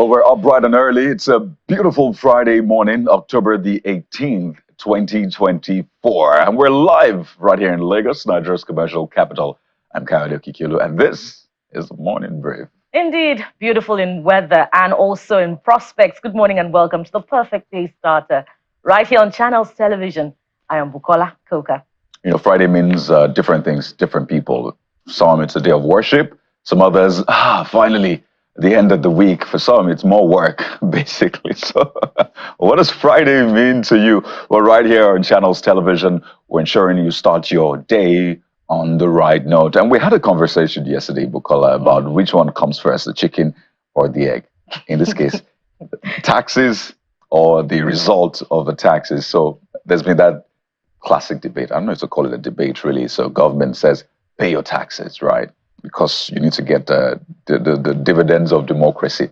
Well, we're up bright and early. It's a beautiful Friday morning, October the 18th, 2024. And we're live right here in Lagos, Nigeria's commercial capital. I'm Kayode Kikilu, and this is the Morning Brief. Indeed, beautiful in weather and also in prospects. Good morning and welcome to the perfect day starter right here on Channels Television. I am Bukola Koka. You know, Friday means different things, different people. Some it's a day of worship. Some others, finally, the end of the week. For some, it's more work, basically. So what does Friday mean to you? Well, right here on Channels Television, we're ensuring you start your day on the right note. And we had a conversation yesterday, Bukola, about which one comes first, the chicken or the egg. In this case, taxes or the result of the taxes. So there's been that classic debate. I don't know if to call it a debate, really. So government says, pay your taxes, right? Because you need to get the dividends of democracy.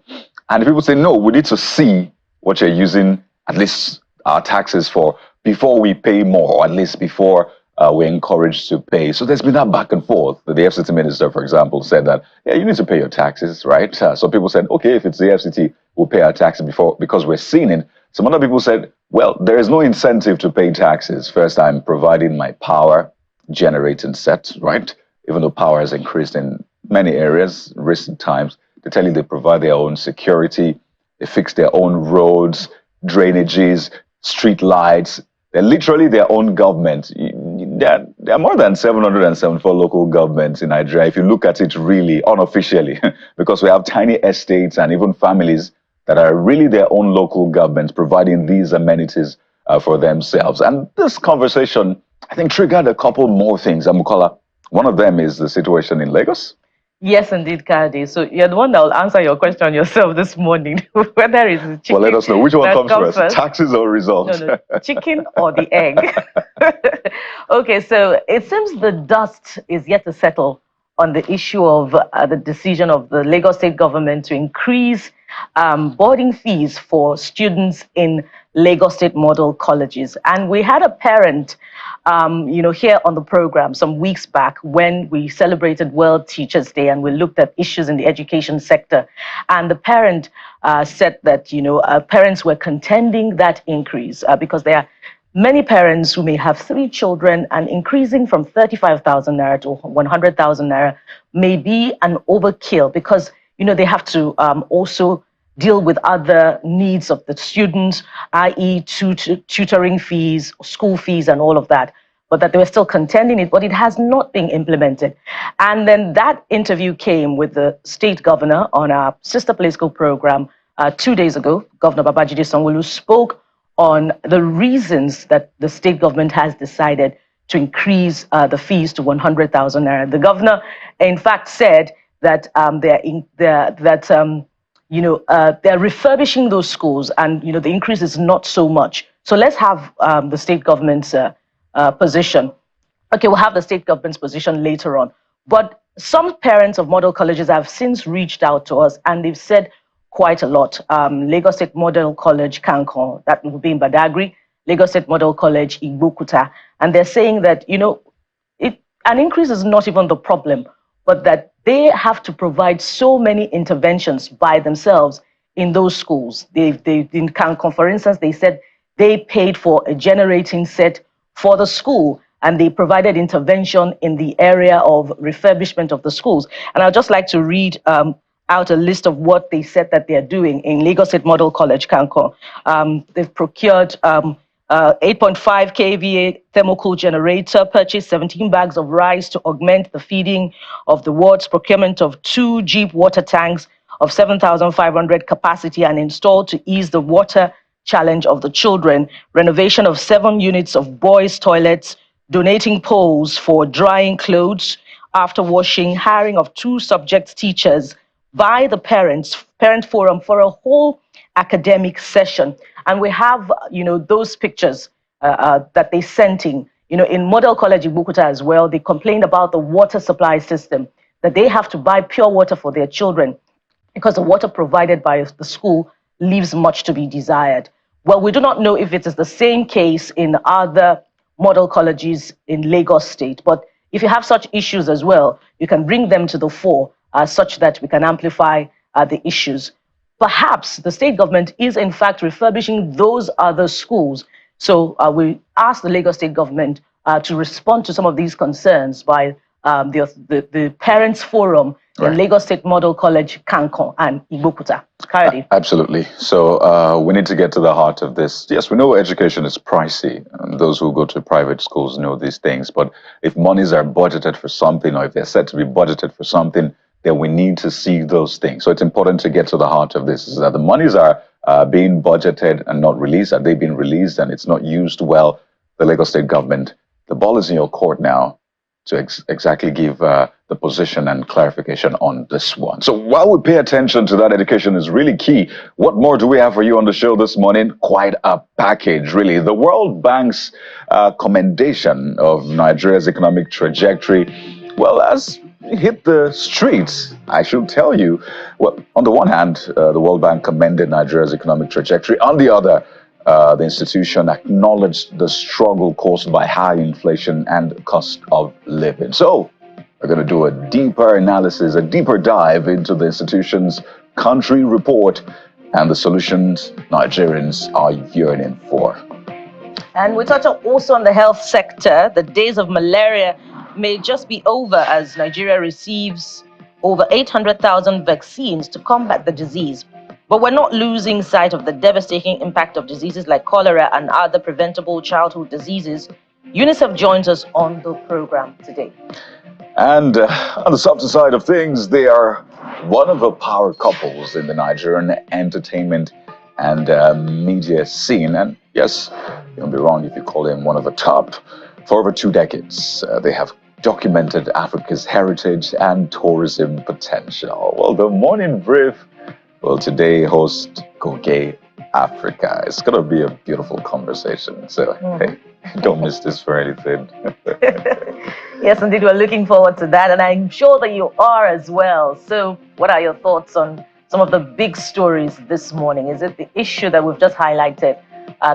And people say, no, we need to see what you're using, at least our taxes for, before we pay more, or at least before we're encouraged to pay. So there's been that back and forth. The FCT minister, for example, said that, yeah, you need to pay your taxes, right? So people said, okay, if it's the FCT, we'll pay our taxes because we're seeing it. Some other people said, well, there is no incentive to pay taxes. First, I'm providing my power generating set, right? Even though power has increased in many areas in recent times, they tell you they provide their own security, they fix their own roads, drainages, street lights. They're literally their own government. There are more than 774 local governments in Nigeria, if you look at it really unofficially, because we have tiny estates and even families that are really their own local governments providing these amenities for themselves. And this conversation, I think, triggered a couple more things. Amukola, one of them is the situation in Lagos. Yes, indeed, Kade. So you're the one that will answer your question yourself this morning. Whether it's the chicken. Well, let us know which one comes first, taxes or results. No, chicken or the egg. Okay, so it seems the dust is yet to settle on the issue of the decision of the Lagos state government to increase boarding fees for students in Lagos state model colleges. And we had a parent here on the program some weeks back when we celebrated World Teachers Day and we looked at issues in the education sector. And the parent said that, parents were contending that increase because there are many parents who may have 3 children, and increasing from 35,000 naira to 100,000 naira may be an overkill because, they have to also deal with other needs of the students, i.e. tutoring fees, school fees, and all of that. But that they were still contending it, but it has not been implemented. And then that interview came with the state governor on our sister political program 2 days ago. Governor Babajide Sanwo-Olu spoke on the reasons that the state government has decided to increase the fees to 100,000 naira. The governor, in fact, said that they're refurbishing those schools, and the increase is not so much. So let's have the state government's position. Okay, we'll have the state government's position later on. But some parents of model colleges have since reached out to us, and they've said quite a lot. Lagos State Model College, Kankon, that will be in Badagry, Lagos State Model College, Igbokuta. And they're saying that, an increase is not even the problem, but that they have to provide so many interventions by themselves in those schools. In Kankon, for instance, they said they paid for a generating set for the school, and they provided intervention in the area of refurbishment of the schools. And I'd just like to read out a list of what they said that they're doing in Lagos State Model College, Kankon. They've procured 8.5 kVA thermocool generator, purchased 17 bags of rice to augment the feeding of the wards, procurement of 2 Jeep water tanks of 7,500 capacity and installed to ease the water challenge of the children, renovation of 7 units of boys' toilets, donating poles for drying clothes after washing, hiring of 2 subject teachers by the parent forum for a whole academic session. And we have, those pictures that they sent in Model College Igbokuta as well. They complained about the water supply system, that they have to buy pure water for their children because the water provided by the school leaves much to be desired. Well, we do not know if it is the same case in other model colleges in Lagos State, but if you have such issues as well, you can bring them to the fore such that we can amplify the issues. perhaps the state government is in fact refurbishing those other schools. So we asked the Lagos state government to respond to some of these concerns by the Parents Forum in Lagos State Model College, Kanko, and Igbokuta. Absolutely. So we need to get to the heart of this. Yes, we know education is pricey. And those who go to private schools know these things. But if monies are budgeted for something, or if they're said to be budgeted for something, then we need to see those things. So it's important to get to the heart of this, is that the monies are being budgeted and not released. Are they being released and it's not used well? The Lagos state government, the ball is in your court now to exactly give the position and clarification on this one. So while we pay attention to that, education is really key. What more do we have for you on the show this morning? Quite a package, really. The World Bank's commendation of Nigeria's economic trajectory, well, has hit the streets, I should tell you. Well, on the one hand, the World Bank commended Nigeria's economic trajectory. On the other, the institution acknowledged the struggle caused by high inflation and cost of living. So, we're going to do a deeper analysis, a deeper dive into the institution's country report and the solutions Nigerians are yearning for. And we touch also on the health sector. The days of malaria may just be over as Nigeria receives over 800,000 vaccines to combat the disease. But we're not losing sight of the devastating impact of diseases like cholera and other preventable childhood diseases. UNICEF joins us on the program today. And on the softer side of things, they are one of the power couples in the Nigerian entertainment and media scene. And yes, you won't be wrong if you call him one of the top. For over 2 decades, they have documented Africa's heritage and tourism potential. Well, the morning brief will today host Goge Africa. It's going to be a beautiful conversation. So, hey, don't miss this for anything. Yes, indeed, we're looking forward to that. And I'm sure that you are as well. So what are your thoughts on some of the big stories this morning? Is it the issue that we've just highlighted,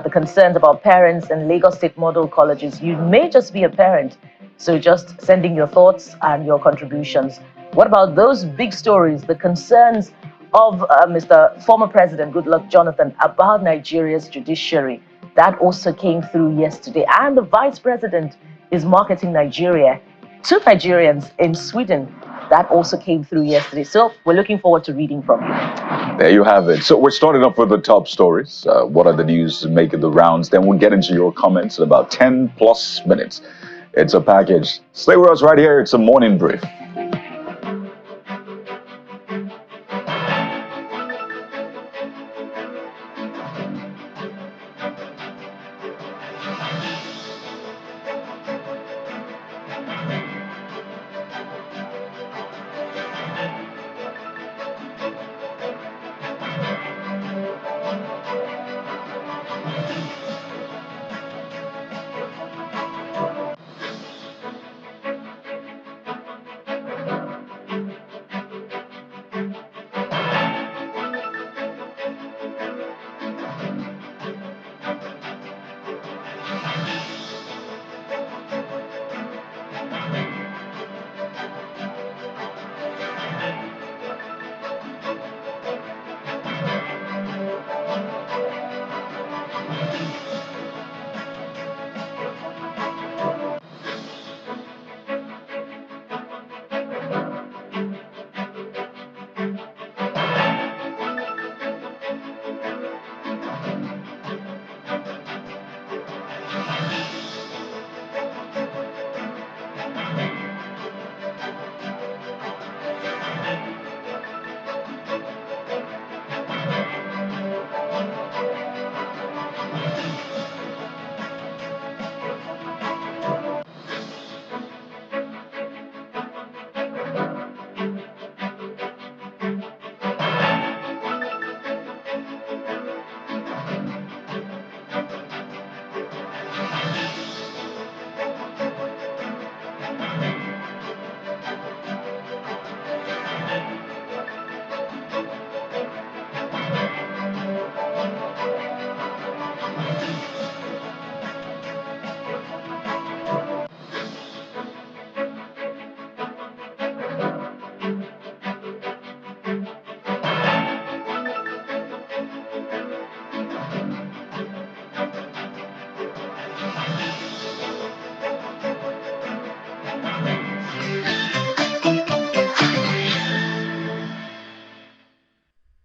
the concerns about parents and Lagos State model colleges? You may just be a parent, so just sending your thoughts and your contributions. What about those big stories, the concerns of Mr. former President Goodluck Jonathan about Nigeria's judiciary? That also came through yesterday. And the Vice President is marketing Nigeria to Nigerians in Sweden. That also came through yesterday. So we're looking forward to reading from you. There you have it. So we're starting off with the top stories. What are the news making the rounds? Then we'll get into your comments in about 10 plus minutes. It's a package. Stay with us right here. It's a morning brief.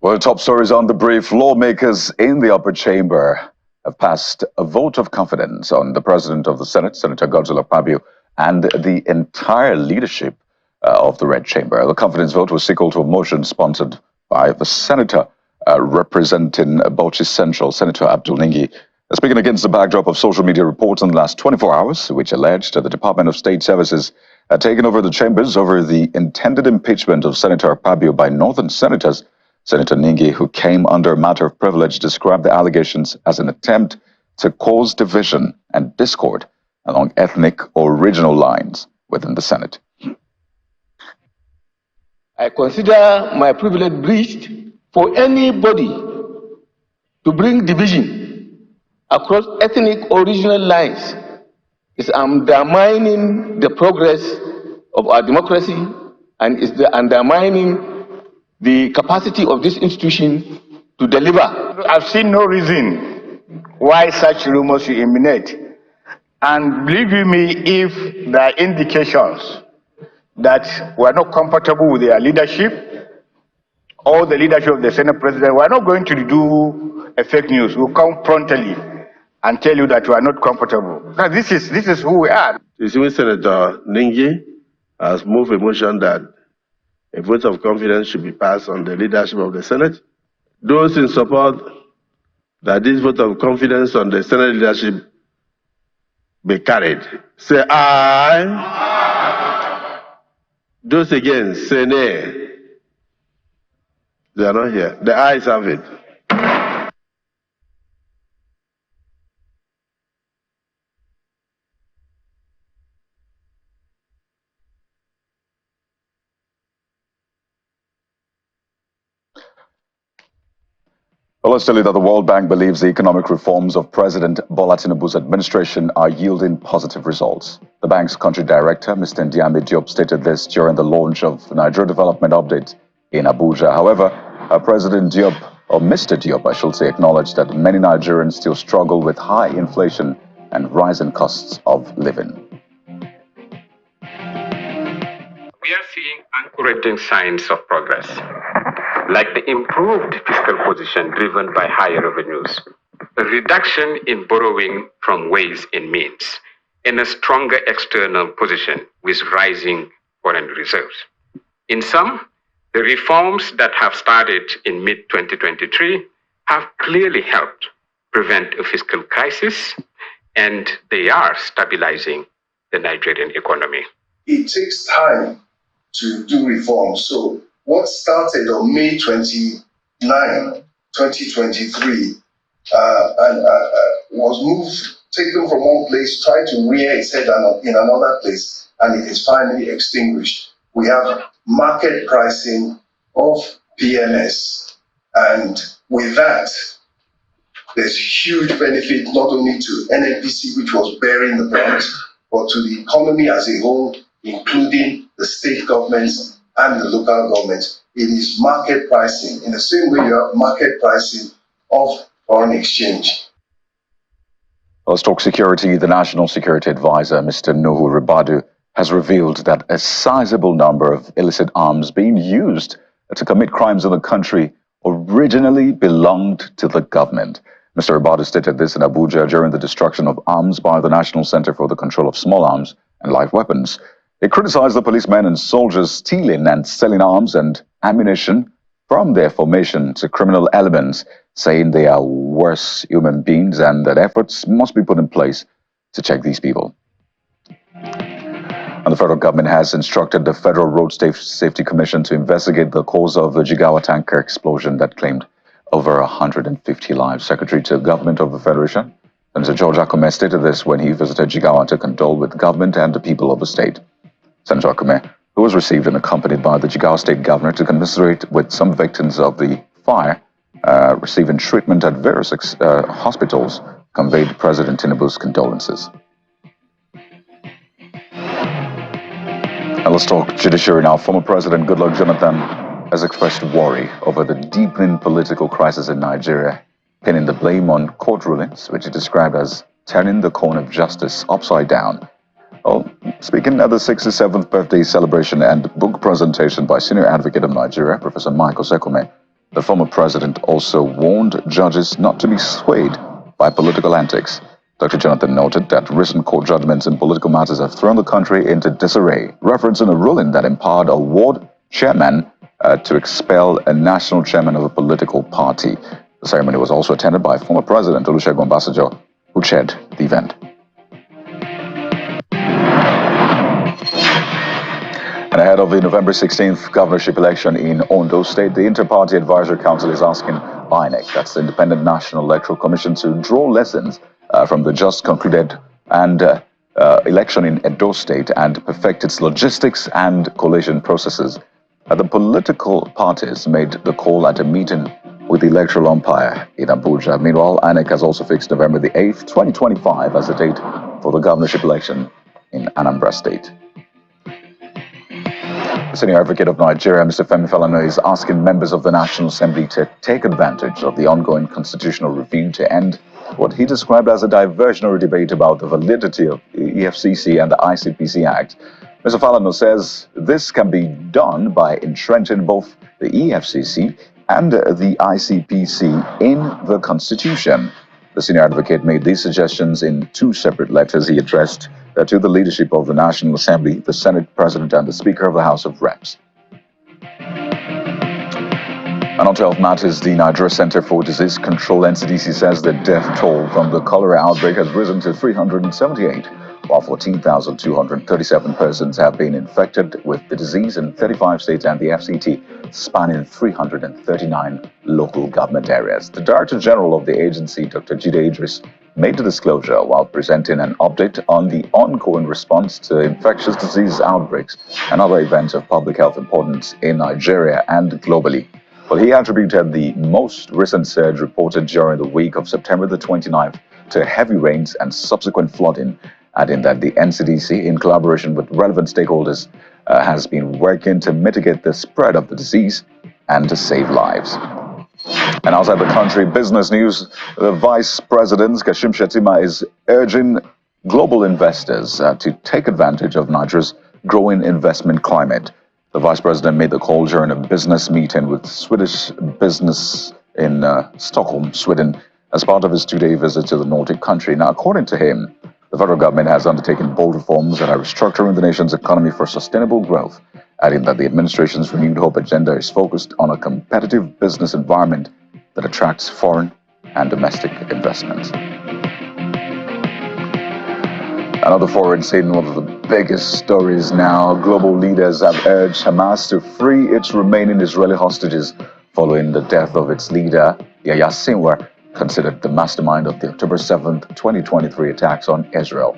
Well, top stories on the brief. Lawmakers in the upper chamber have passed a vote of confidence on the president of the Senate, Senator Godswill Akpabio, and the entire leadership of the Red Chamber. The confidence vote was equal to a motion sponsored by the senator representing Bauchi Central, Senator Abdul Ningi, speaking against the backdrop of social media reports in the last 24 hours, which alleged that the Department of State Services had taken over the chambers over the intended impeachment of Senator Akpabio by northern senators. Senator Ningi, who came under a matter of privilege, described the allegations as an attempt to cause division and discord along ethnic or regional lines within the Senate. I consider my privilege breached for anybody to bring division across ethnic or regional lines. Is undermining the progress of our democracy and is undermining the capacity of this institution to deliver. I've seen no reason why such rumors should emanate. And believe you me, if there are indications that we're not comfortable with their leadership or the leadership of the Senate President, we're not going to do a fake news. We'll come frontally and tell you that we are not comfortable. Now, this is who we are. You see, Senator Ningi has moved a motion that a vote of confidence should be passed on the leadership of the Senate. Those in support that this vote of confidence on the Senate leadership be carried, say aye. Aye. Those against, say nay. They are not here. The ayes have it. Well, let's tell you that the World Bank believes the economic reforms of President Bola Tinubu's administration are yielding positive results. The bank's country director, Mr. Ndiame Diop, stated this during the launch of the Nigeria Development Update in Abuja. However, President Diop, or Mr. Diop, I should say, acknowledged that many Nigerians still struggle with high inflation and rising costs of living. We are seeing encouraging signs of progress, like the improved fiscal position driven by higher revenues, a reduction in borrowing from ways and means, and a stronger external position with rising foreign reserves. In sum, the reforms that have started in mid-2023 have clearly helped prevent a fiscal crisis, and they are stabilizing the Nigerian economy. It takes time to do reforms. So what started on May 29, 2023, was moved, taken from one place, tried to rear its head in another place, and it is finally extinguished. We have market pricing of PMS, and with that, there's huge benefit not only to NNPC, which was bearing the brunt, but to the economy as a whole, including the state governments and the local governments. It is market pricing. In the same way you have market pricing of foreign exchange. Let's talk security. The National Security Advisor, Mr. Nuhu Ribadu, has revealed that a sizable number of illicit arms being used to commit crimes in the country originally belonged to the government. Mr. Ribadu stated this in Abuja during the destruction of arms by the National Center for the Control of Small Arms and Live Weapons. He criticized the policemen and soldiers stealing and selling arms and ammunition from their formation to criminal elements, saying they are worse human beings and that efforts must be put in place to check these people. And the federal government has instructed the Federal Road Safety Commission to investigate the cause of the Jigawa tanker explosion that claimed over 150 lives. Secretary to Government of the Federation, Senator George Akume, stated this when he visited Jigawa to condole with the government and the people of the state. Senator Akume, who was received and accompanied by the Jigawa State Governor to commiserate with some victims of the fire receiving treatment at various hospitals, conveyed President Tinubu's condolences. And let's talk judiciary now. Former President Goodluck Jonathan has expressed worry over the deepening political crisis in Nigeria, pinning the blame on court rulings, which he described as turning the cone of justice upside down. Well, speaking at the 67th birthday celebration and book presentation by senior advocate of Nigeria, Professor Michael Sekome, The former president also warned judges not to be swayed by political antics. Dr. Jonathan noted that recent court judgments in political matters have thrown the country into disarray, referencing a ruling that empowered a ward chairman to expel a national chairman of a political party. The ceremony was also attended by former President Olusegun Obasanjo, who chaired the event. And ahead of the November 16th governorship election in Ondo State, the Inter-Party Advisory Council is asking INEC, that's the Independent National Electoral Commission, to draw lessons from the just concluded election in Edo State and perfect its logistics and collation processes. The political parties made the call at a meeting with the electoral umpire in Abuja. Meanwhile, INEC has also fixed November the 8th, 2025 as the date for the governorship election in Anambra State. The senior advocate of Nigeria, Mr. Femi Falana, is asking members of the National Assembly to take advantage of the ongoing constitutional review to end what he described as a diversionary debate about the validity of the EFCC and the ICPC Act. Mr. Falana says this can be done by entrenching both the EFCC and the ICPC in the Constitution. The senior advocate made these suggestions in two separate letters he addressed to the leadership of the National Assembly, the Senate President, and the Speaker of the House of Reps. And on 12 matters, the Nigeria Center for Disease Control, NCDC, says the death toll from the cholera outbreak has risen to 378, while 14,237 persons have been infected with the disease in 35 states and the FCT spanning 339 local government areas. The Director General of the agency, Dr. Jide Idris, made the disclosure while presenting an update on the ongoing response to infectious disease outbreaks and other events of public health importance in Nigeria and globally. Well, he attributed the most recent surge reported during the week of September the 29th to heavy rains and subsequent flooding, adding that the NCDC, in collaboration with relevant stakeholders, has been working to mitigate the spread of the disease and to save lives. And outside the country, business news, the Vice President, Kashim Shettima, is urging global investors to take advantage of Nigeria's growing investment climate. The Vice President made the call during a business meeting with Swedish business in Stockholm, Sweden, as part of his two-day visit to the Nordic country. Now, according to him, the federal government has undertaken bold reforms that are restructuring the nation's economy for sustainable growth, adding that the administration's renewed hope agenda is focused on a competitive business environment that attracts foreign and domestic investments. Another foreign scene, one of the biggest stories now. Global leaders have urged Hamas to free its remaining Israeli hostages following the death of its leader, Yahya Sinwar, considered the mastermind of the October 7th, 2023 attacks on Israel.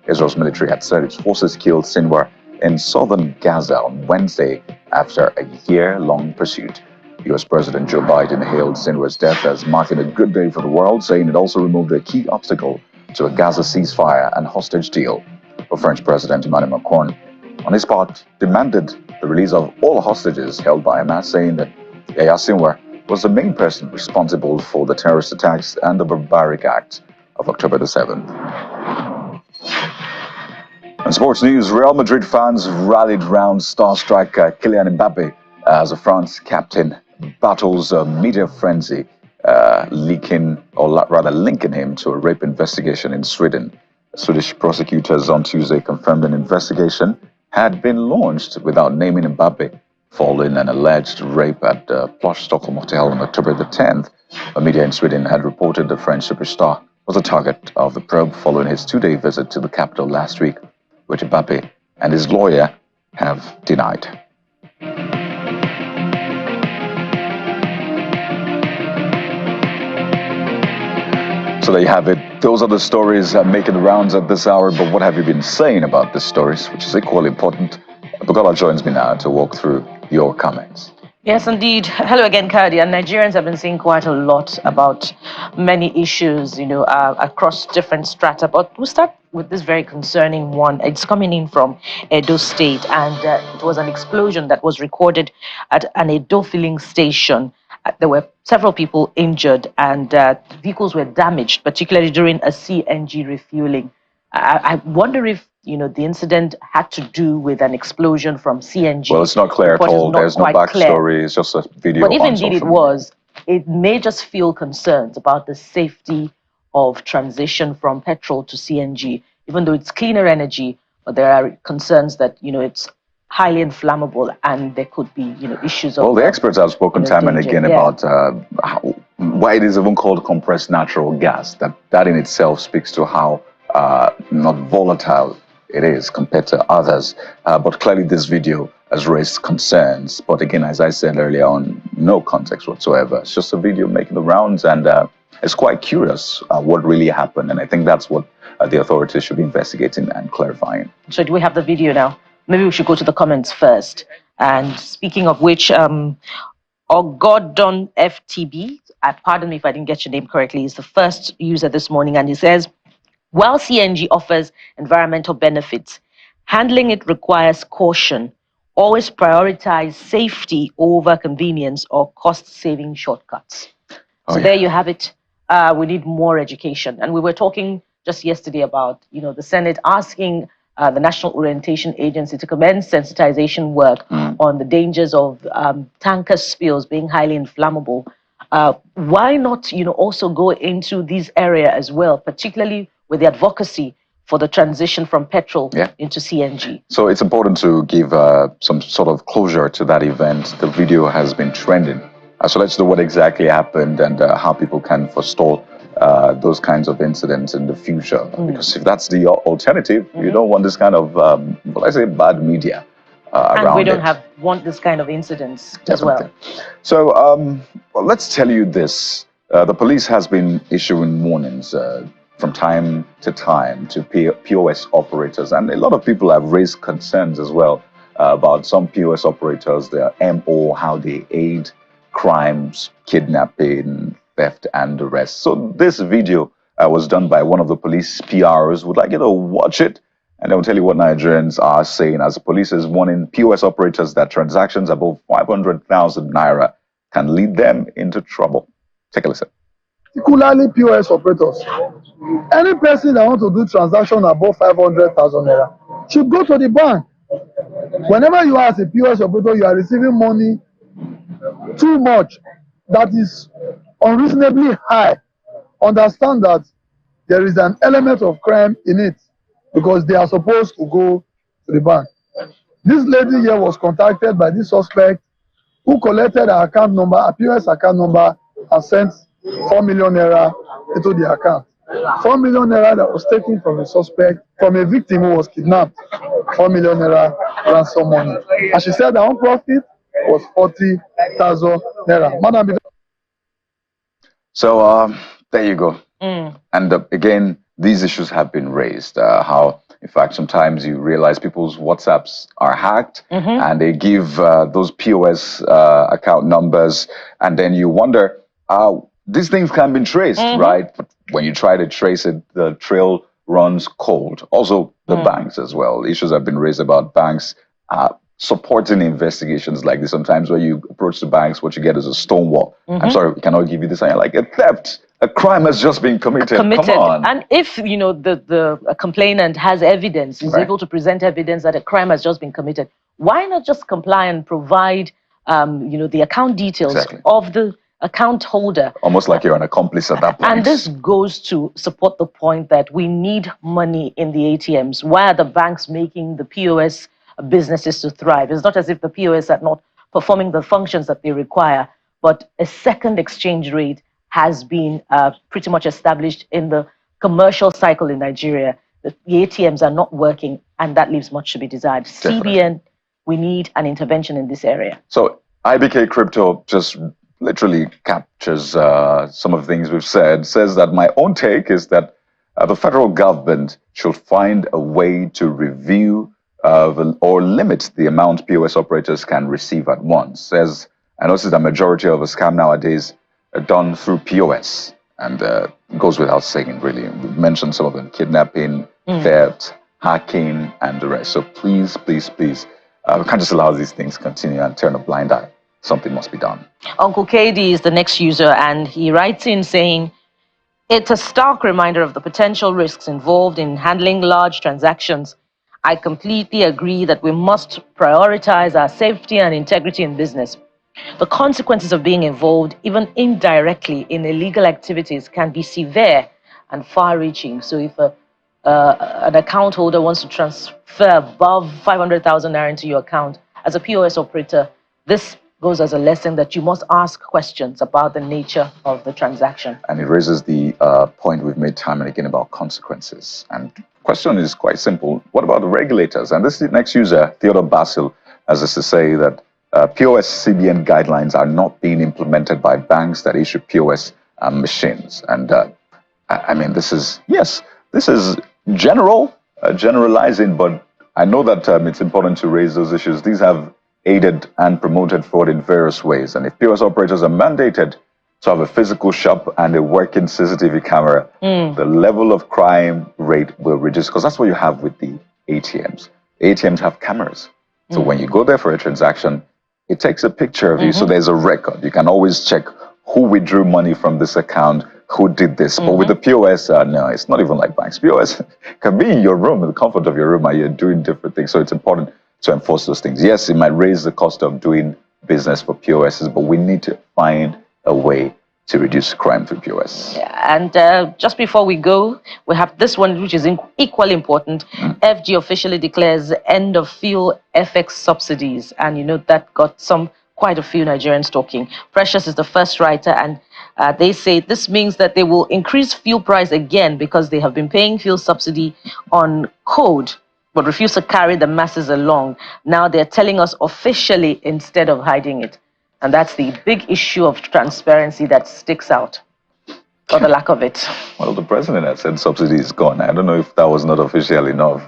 Israel's military had said its forces killed Sinwar in southern Gaza on Wednesday after a year-long pursuit. U.S. President Joe Biden hailed Sinwar's death as marking a good day for the world, saying it also removed a key obstacle to a Gaza ceasefire and hostage deal. But French President Emmanuel Macron, on his part, demanded the release of all hostages held by Hamas, saying that Yahya Sinwar was the main person responsible for the terrorist attacks and the barbaric acts of October the 7th. In sports news, Real Madrid fans rallied round star striker Kylian Mbappe as the France captain battles a media frenzy, linking him to a rape investigation in Sweden. Swedish prosecutors on Tuesday confirmed an investigation had been launched without naming Mbappe following an alleged rape at the plush Stockholm hotel on October the 10th. The media in Sweden had reported the French superstar was a target of the probe following his two-day visit to the capital last week, which Mbappe and his lawyer have denied. So there you have it. Those are the stories making the rounds at this hour. But what have you been saying about the stories, which is equally important? Bukola joins me now to walk through your comments. Yes, indeed. Hello again, Kadi. And Nigerians have been saying quite a lot about many issues, across different strata. But we'll start with this very concerning one. It's coming in from Edo State, and it was an explosion that was recorded at an Edo filling station. There were several people injured, and vehicles were damaged, particularly during a CNG refueling. I wonder if the incident had to do with an explosion from CNG. Well, it's not clear at all. There's no backstory. It's just a video. But if indeed it was, it made us feel concerns about the safety of transition from petrol to CNG, even though it's cleaner energy. But there are concerns that it's highly inflammable and there could be issues of. Well, the experts have spoken time and again about why it is even called compressed natural gas. That in itself speaks to how not volatile it is compared to others. But clearly this video has raised concerns. But again, as I said earlier on, no context whatsoever. It's just a video making the rounds, and it's quite curious what really happened. And I think that's what the authorities should be investigating and clarifying. So do we have the video now? Maybe we should go to the comments first. And speaking of which, Ogodon FTB, pardon me if I didn't get your name correctly, is the first user this morning, and he says, while CNG offers environmental benefits, handling it requires caution. Always prioritize safety over convenience or cost-saving shortcuts. There you have it. We need more education. And we were talking just yesterday about, the Senate asking the National Orientation Agency to commence sensitization work on the dangers of tanker spills being highly inflammable. Why not, also go into this area as well, particularly with the advocacy for the transition from petrol into CNG? So it's important to give some sort of closure to that event. The video has been trending. So let's know what exactly happened and how people can forestall those kinds of incidents in the future. Because if that's the alternative, you don't want this kind of, bad media around. And we don't want this kind of incidents as well. So let's tell you this. The police has been issuing warnings from time to time to POS operators. And a lot of people have raised concerns as well about some POS operators, their MO, how they aid crimes, kidnapping, theft, and the rest. So this video was done by one of the police PRs. Would like you to watch it, and they'll tell you what Nigerians are saying as the police is warning POS operators that transactions above 500,000 naira can lead them into trouble. Take a listen. Particularly POS operators. Any person that wants to do transaction above 500,000 naira should go to the bank. Whenever you are as a POS operator, you are receiving money too much, that is unreasonably high. Understand that there is an element of crime in it because they are supposed to go to the bank. This lady here was contacted by this suspect who collected her account number, a POS account number, and sent 4 million naira into the account. 4 million naira that was taken from a suspect, from a victim who was kidnapped. 4 million naira ransom money. And she said her own profit was 40,000 naira. Madam. So there you go. And again, these issues have been raised. How, in fact, sometimes you realize people's WhatsApps are hacked and they give those POS account numbers, and then you wonder how these things can be traced, right? But when you try to trace it, the trail runs cold. Also, the banks as well. Issues have been raised about banks supporting investigations like this. Sometimes when you approach the banks, what you get is a stonewall. I'm sorry, we cannot give you this. And you're like, a theft, a crime has just been committed. Come on. And if, the complainant has evidence, is able to present evidence that a crime has just been committed, why not just comply and provide, the account details of the account holder? Almost like you're an accomplice at that point. And this goes to support the point that we need money in the ATMs. Why are the banks making the POS businesses to thrive? It's not as if the POS are not performing the functions that they require, but a second exchange rate has been pretty much established in the commercial cycle in Nigeria. The ATMs are not working, and that leaves much to be desired. Definitely. CBN, we need an intervention in this area. So IBK Crypto just literally captures some of the things we've said, says that my own take is that the federal government should find a way to review or limit the amount POS operators can receive at once. Says, I noticed the majority of a scam nowadays are done through POS, and goes without saying, really. We've mentioned some of them: kidnapping, theft, hacking, and the rest. So please, please, please, we can't just allow these things to continue and turn a blind eye. Something must be done. Uncle KD is the next user, and he writes in saying, it's a stark reminder of the potential risks involved in handling large transactions I completely agree that we must prioritize our safety and integrity in business. The consequences of being involved, even indirectly, in illegal activities can be severe and far-reaching. So if an account holder wants to transfer above 500,000 naira into your account, as a POS operator, this goes as a lesson that you must ask questions about the nature of the transaction. And it raises the point we've made time and again about consequences. And the question is quite simple. What about the regulators? And this next user, Theodore Basil, has this to say that POS CBN guidelines are not being implemented by banks that issue POS machines. And I mean, this is generalizing, but I know that it's important to raise those issues. These have aided and promoted fraud in various ways. And if POS operators are mandated to have a physical shop and a working CCTV camera, the level of crime rate will reduce, because that's what you have with the ATMs. ATMs have cameras. So when you go there for a transaction, it takes a picture of you. So there's a record. You can always check who withdrew money from this account, who did this. But with the POS, no, it's not even like banks. POS can be in your room, in the comfort of your room, and you're doing different things. So it's important to enforce those things. Yes, it might raise the cost of doing business for POSs, but we need to find a way to reduce crime through POS. Yeah, and just before we go, we have this one, which is equally important. FG officially declares end of fuel FX subsidies. And you know, that got quite a few Nigerians talking. Precious is the first writer, and they say this means that they will increase fuel price again because they have been paying fuel subsidy on code, but refuse to carry the masses along. Now they're telling us officially instead of hiding it. And that's the big issue of transparency that sticks out, or the lack of it. Well, the president has said subsidy is gone. I don't know if that was not official enough.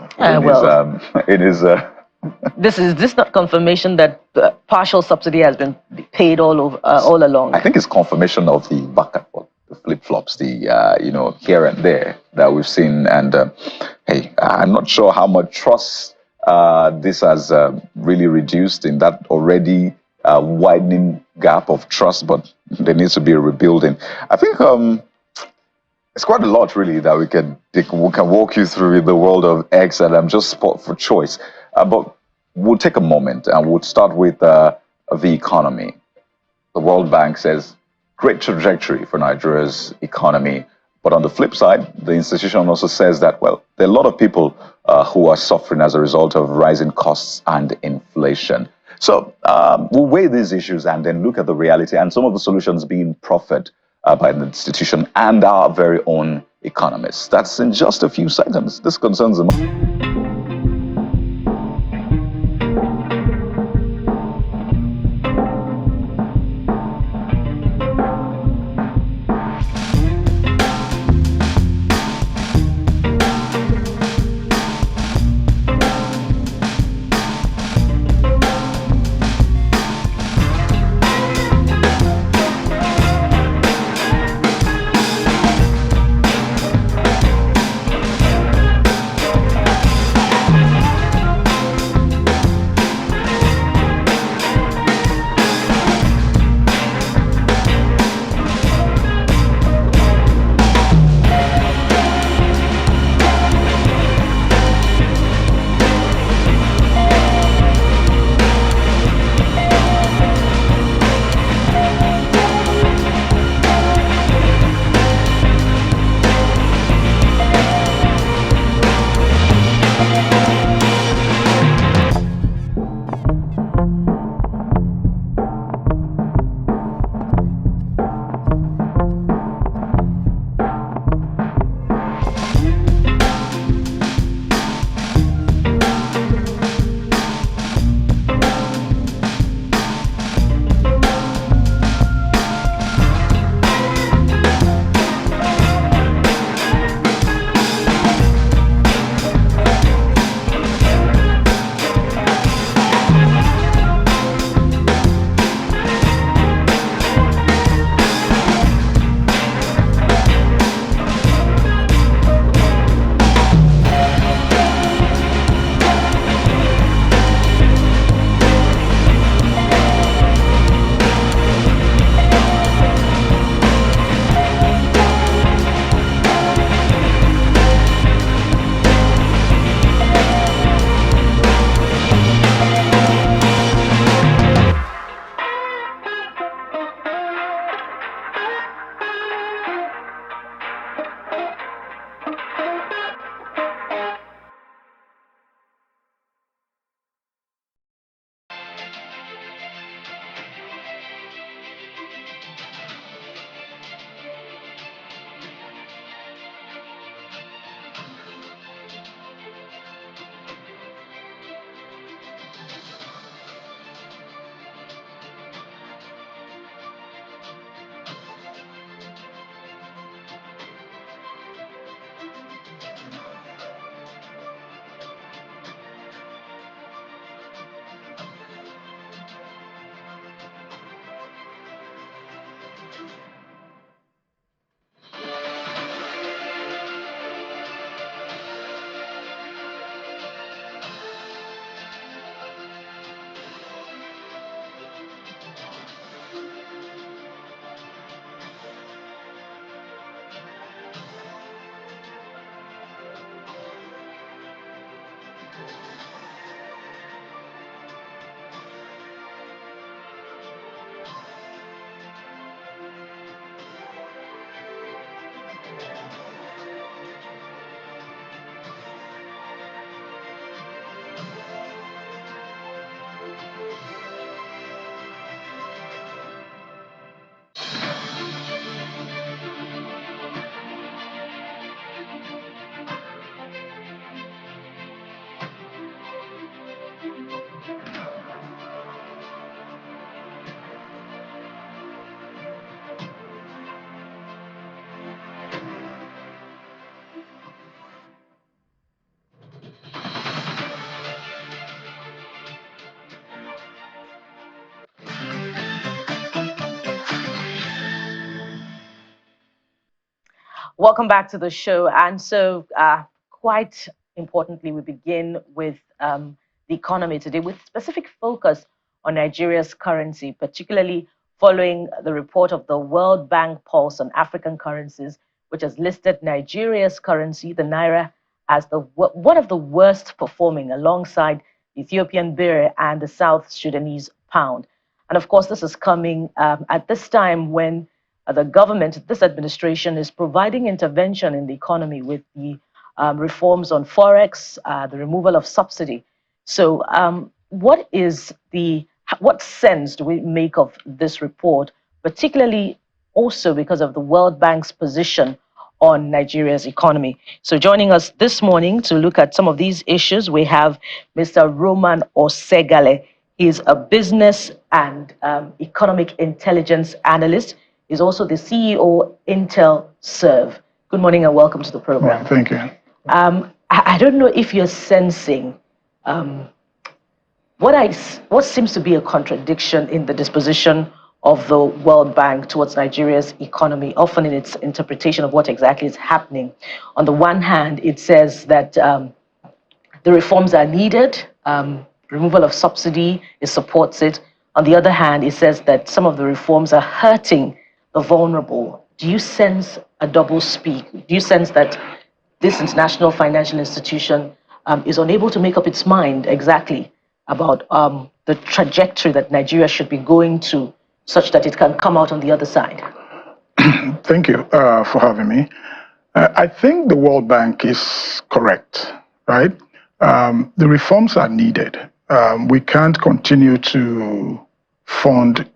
This is not confirmation that partial subsidy has been paid all along. I think it's confirmation of the back and forth, the flip-flops, the here and there that we've seen. And hey, I'm not sure how much trust this has really reduced in that already widening gap of trust, but there needs to be a rebuilding. I think it's quite a lot really that we can walk you through in the world of X, and I'm just spot for choice. But we'll take a moment and we'll start with the economy. The World Bank says great trajectory for Nigeria's economy. But on the flip side, the institution also says that, well, there are a lot of people who are suffering as a result of rising costs and inflation. So we'll weigh these issues and then look at the reality and some of the solutions being proffered by the institution and our very own economists. That's in just a few seconds. This concerns them. Welcome back to the show. And so, quite importantly, we begin with the economy today with specific focus on Nigeria's currency, particularly following the report of the World Bank Pulse on African currencies, which has listed Nigeria's currency, the naira, as one of the worst performing alongside the Ethiopian birr and the South Sudanese pound. And of course, this is coming at this time when the government, this administration, is providing intervention in the economy with the reforms on forex, the removal of subsidy. So, what sense do we make of this report, particularly also because of the World Bank's position on Nigeria's economy? So, joining us this morning to look at some of these issues, we have Mr. Roman Osegale. He is a business and economic intelligence analyst. He's also the CEO, Intel Serve. Good morning and welcome to the program. Well, thank you. I don't know if you're sensing what seems to be a contradiction in the disposition of the World Bank towards Nigeria's economy, often in its interpretation of what exactly is happening. On the one hand, it says that the reforms are needed, removal of subsidy, it supports it. On the other hand, it says that some of the reforms are hurting the vulnerable. Do you sense a double speak? Do you sense that this international financial institution is unable to make up its mind exactly about the trajectory that Nigeria should be going to, such that it can come out on the other side? Thank you for having me. I think the World Bank is correct, right? The reforms are needed. We can't continue to fund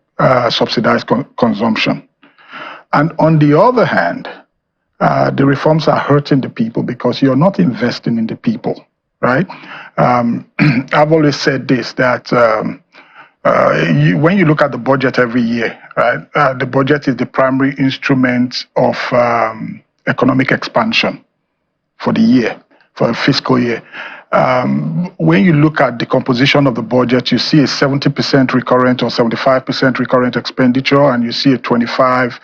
subsidized consumption. And on the other hand, the reforms are hurting the people because you're not investing in the people, right? I've always said this, that when you look at the budget every year, right, the budget is the primary instrument of economic expansion for the year, for a fiscal year. When you look at the composition of the budget, you see a 70% recurrent or 75% recurrent expenditure, and you see a 30%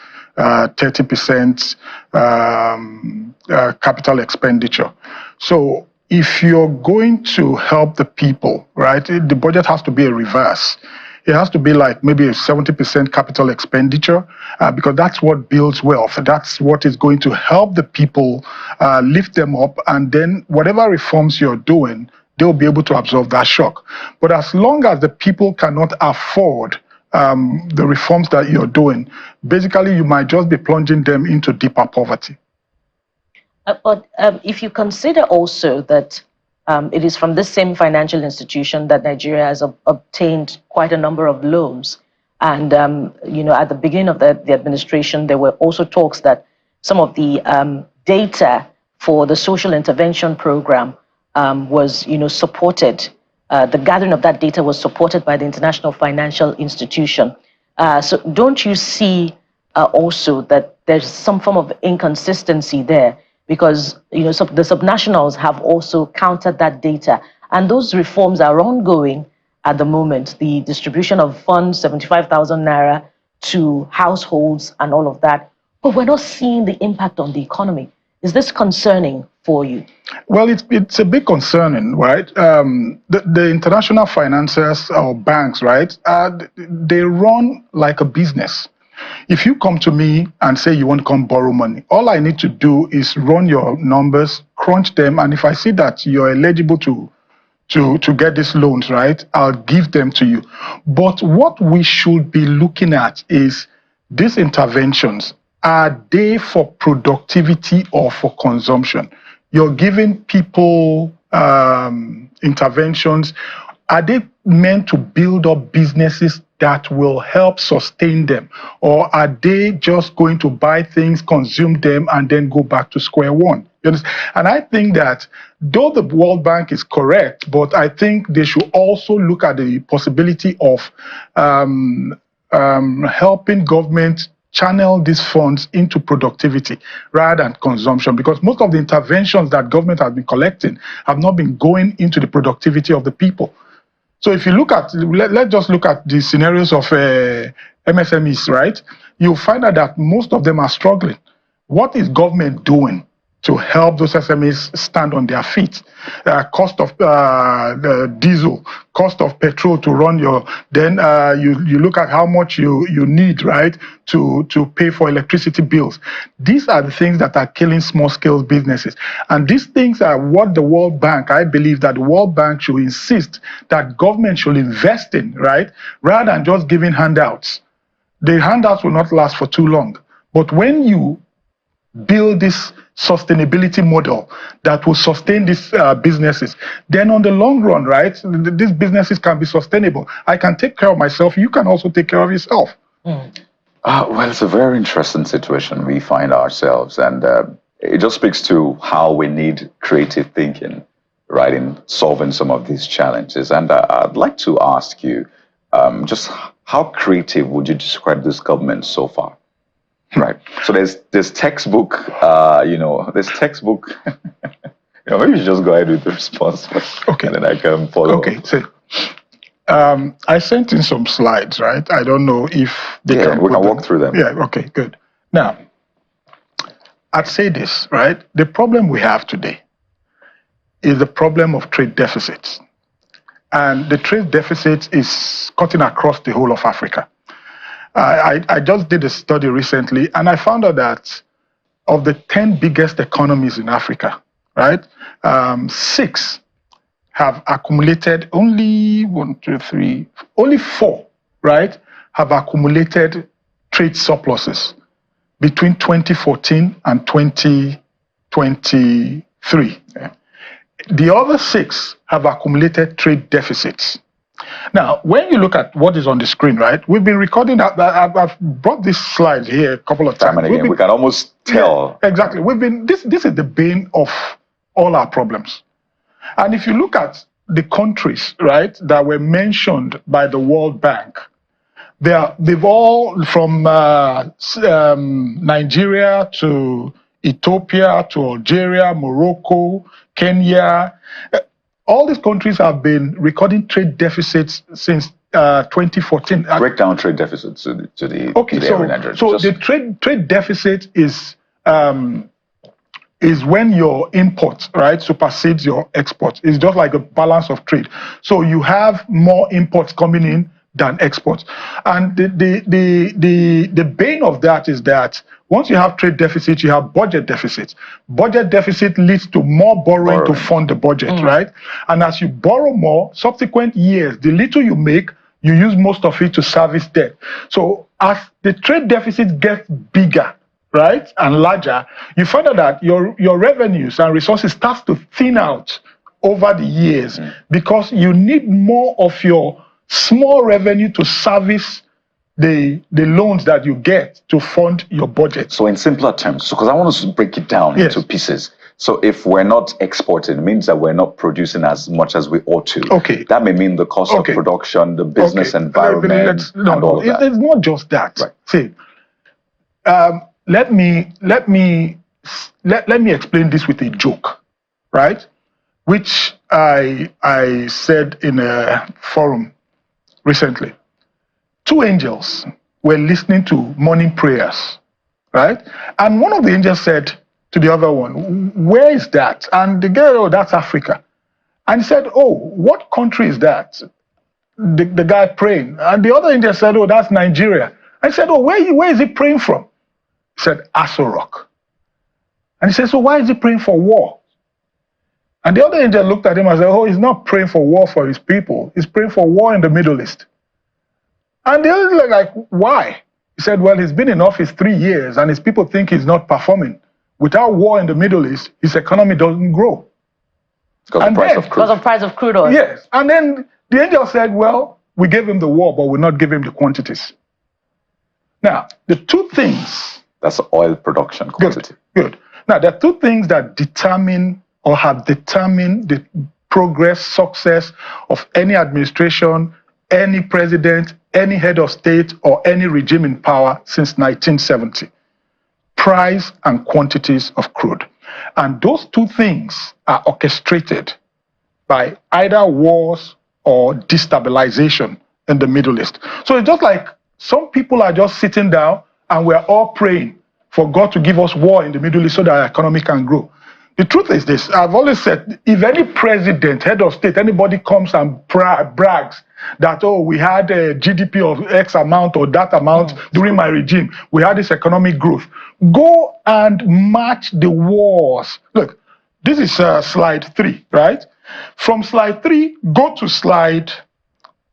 capital expenditure. So if you're going to help the people, right, the budget has to be a reverse. It has to be like maybe a 70% capital expenditure, because that's what builds wealth. That's what is going to help the people, lift them up, and then whatever reforms you're doing, they'll be able to absorb that shock. But as long as the people cannot afford the reforms that you're doing, basically you might just be plunging them into deeper poverty. But if you consider also that it is from this same financial institution that Nigeria has obtained quite a number of loans, and at the beginning of the administration, there were also talks that some of the data for the social intervention program was supported. The gathering of that data was supported by the international financial institution. So don't you see also that there's some form of inconsistency there? Because the subnationals have also countered that data, and those reforms are ongoing at the moment. The distribution of funds, 75,000 naira to households and all of that, but we're not seeing the impact on the economy. Is this concerning for you? Well, it's a bit concerning, right? The international financiers or banks, right, they run like a business. If you come to me and say you want to come borrow money, all I need to do is run your numbers, crunch them, and if I see that you're eligible to get these loans, right, I'll give them to you. But what we should be looking at is these interventions. Are they for productivity or for consumption? You're giving people interventions. Are they meant to build up businesses that will help sustain them? Or are they just going to buy things, consume them, and then go back to square one? You understand? And I think that though the World Bank is correct, but I think they should also look at the possibility of helping government channel these funds into productivity rather than consumption, because most of the interventions that government has been collecting have not been going into the productivity of the people. So if you look at, let's just look at the scenarios of MSMEs, right? You'll find out that most of them are struggling. what is government doing to help those SMEs stand on their feet? Cost of the diesel, cost of petrol to run your, then you look at how much you need, right, to pay for electricity bills. These are the things that are killing small scale businesses. And these things are what the World Bank, I believe that the World Bank should insist that government should invest in, right, rather than just giving handouts. The handouts will not last for too long. But when you build this sustainability model that will sustain these businesses, then on the long run, right, these businesses can be sustainable. I can take care of myself. You can also take care of yourself. Well, it's a very interesting situation we find ourselves, and it just speaks to how we need creative thinking, right, in solving some of these challenges. And I'd like to ask you, just how creative would you describe this government so far? Right. So there's textbook, there's textbook. Maybe you should just go ahead with the response first, okay, and then I can follow. Okay. So, I sent in some slides, right? I don't know if they we can walk through them. Yeah. Okay. Good. Now, I'd say this, right? The problem we have today is the problem of trade deficits, and the trade deficit is cutting across the whole of Africa. I just did a study recently, and I found out that of the 10 biggest economies in Africa, right, 6 have accumulated only only 4, right, have accumulated trade surpluses between 2014 and 2023. Yeah. The other 6 have accumulated trade deficits. Now, when you look at what is on the screen, right, we've been recording that. I've brought this slide here a couple of times. And again, we can almost tell. Yeah, exactly. This is the bane of all our problems. And if you look at the countries, right, that were mentioned by the World Bank, they've all from Nigeria to Ethiopia to Algeria, Morocco, Kenya. All these countries have been recording trade deficits since 2014. Break down trade deficits to the area. So the trade deficit is when your import, right, supersedes your export. It's just like a balance of trade. So you have more imports coming in than exports. And the bane of that is that once you have trade deficit, you have budget deficit. Budget deficit leads to more borrowing to fund the budget, right? And as you borrow more, subsequent years, the little you make, you use most of it to service debt. So as the trade deficit gets bigger, right, and larger, you find out that your revenues and resources start to thin out over the years because you need more of your small revenue to service the loans that you get to fund your budget. So in simpler terms, because I want to break it down into pieces. So if we're not exporting, it means that we're not producing as much as we ought to. Okay. That may mean the cost of production, the business environment, and all of that. It's not just that. Right. See, let me explain this with a joke, right? Which I said in a forum recently. 2 angels were listening to morning prayers, right? And one of the angels said to the other one, "Where is that?" And the guy, "Oh, that's Africa." And he said, "Oh, what country is that?" The guy praying. And the other angel said, "Oh, that's Nigeria." I said, "Oh, where is he praying from?" He said, "Aso Rock." And he said, "So why is he praying for war?" And the other angel looked at him and said, "Oh, he's not praying for war for his people. He's praying for war in the Middle East." And the other like, "Why?" He said, "Well, he's been in office 3 years and his people think he's not performing. Without war in the Middle East, his economy doesn't grow." Because of the price of crude oil. Yes. And then the angel said, "Well, we gave him the war, but we'll not give him the quantities." Now, the 2 things. That's oil production quantity. Good. Now, there are 2 things that determine or have determined the progress, success of any administration, any president, any head of state, or any regime in power since 1970. Price and quantities of crude. And those 2 things are orchestrated by either wars or destabilization in the Middle East. So it's just like some people are just sitting down and we're all praying for God to give us war in the Middle East so that our economy can grow. The truth is this, I've always said, if any president, head of state, anybody comes and brags that, oh, we had a GDP of X amount or that amount during my regime, we had this economic growth, go and match the wars. Look, this is slide 3, right? From slide 3, go to slide...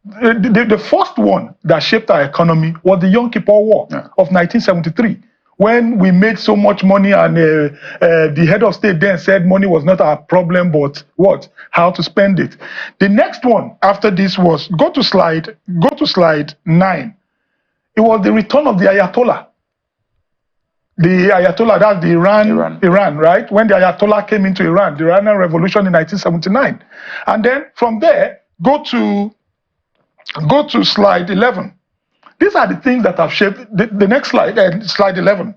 The first one that shaped our economy was the Yom Kippur War of 1973. When we made so much money and the head of state then said money was not our problem, but what? How to spend it. The next one after this was, go to slide 9. It was the return of the Ayatollah. The Ayatollah, that's the Iran, right? When the Ayatollah came into Iran, the Iranian Revolution in 1979. And then from there, go to slide 11. These are the things that have shaped the next slide, slide 11.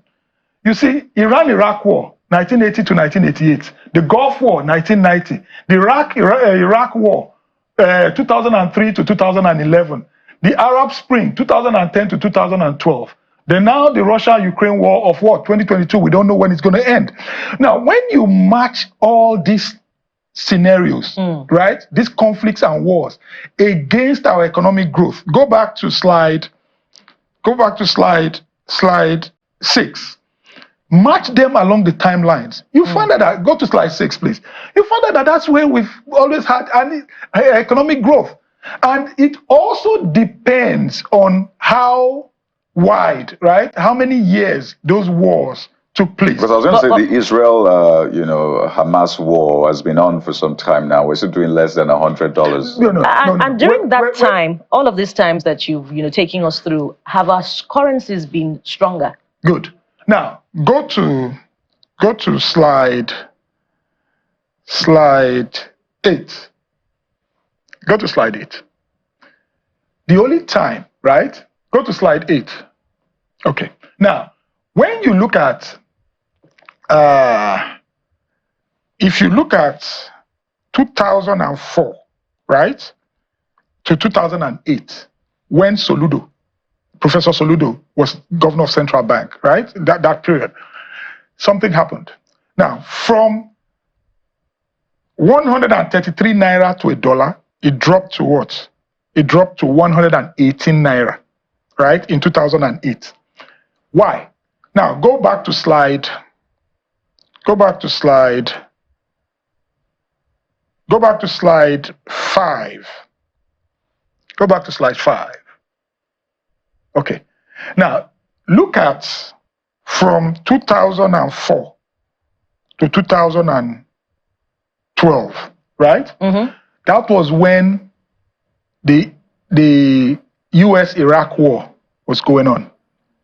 You see, Iran-Iraq War, 1980 to 1988. The Gulf War, 1990. The Iraq War, 2003 to 2011. The Arab Spring, 2010 to 2012. Then now the Russia-Ukraine war of what? 2022. We don't know when it's going to end. Now, when you match all these scenarios, right? These conflicts and wars against our economic growth. Go back to slide 6. Match them along the timelines. You find that, go to slide 6, please. You find that that's where we've always had economic growth. And it also depends on how wide, right? How many years those wars took place. Because I was going to say the Israel, Hamas war has been on for some time now. We're still doing less than $100. And during that time, all of these times that you've taking us through, have our currencies been stronger? Good. Now go to slide 8. Go to slide 8. The only time, right? Go to slide 8. Okay. Now, when you look at if you look at 2004, right, to 2008, when Professor Soludo was governor of Central Bank, right, that period, something happened. Now, from 133 naira to $1, it dropped to what? It dropped to 118 naira, right, in 2008. Why? Now, go back to slide 5. Go back to slide 5. Okay. Now, look at from 2004 to 2012, right? That was when the US-Iraq war was going on.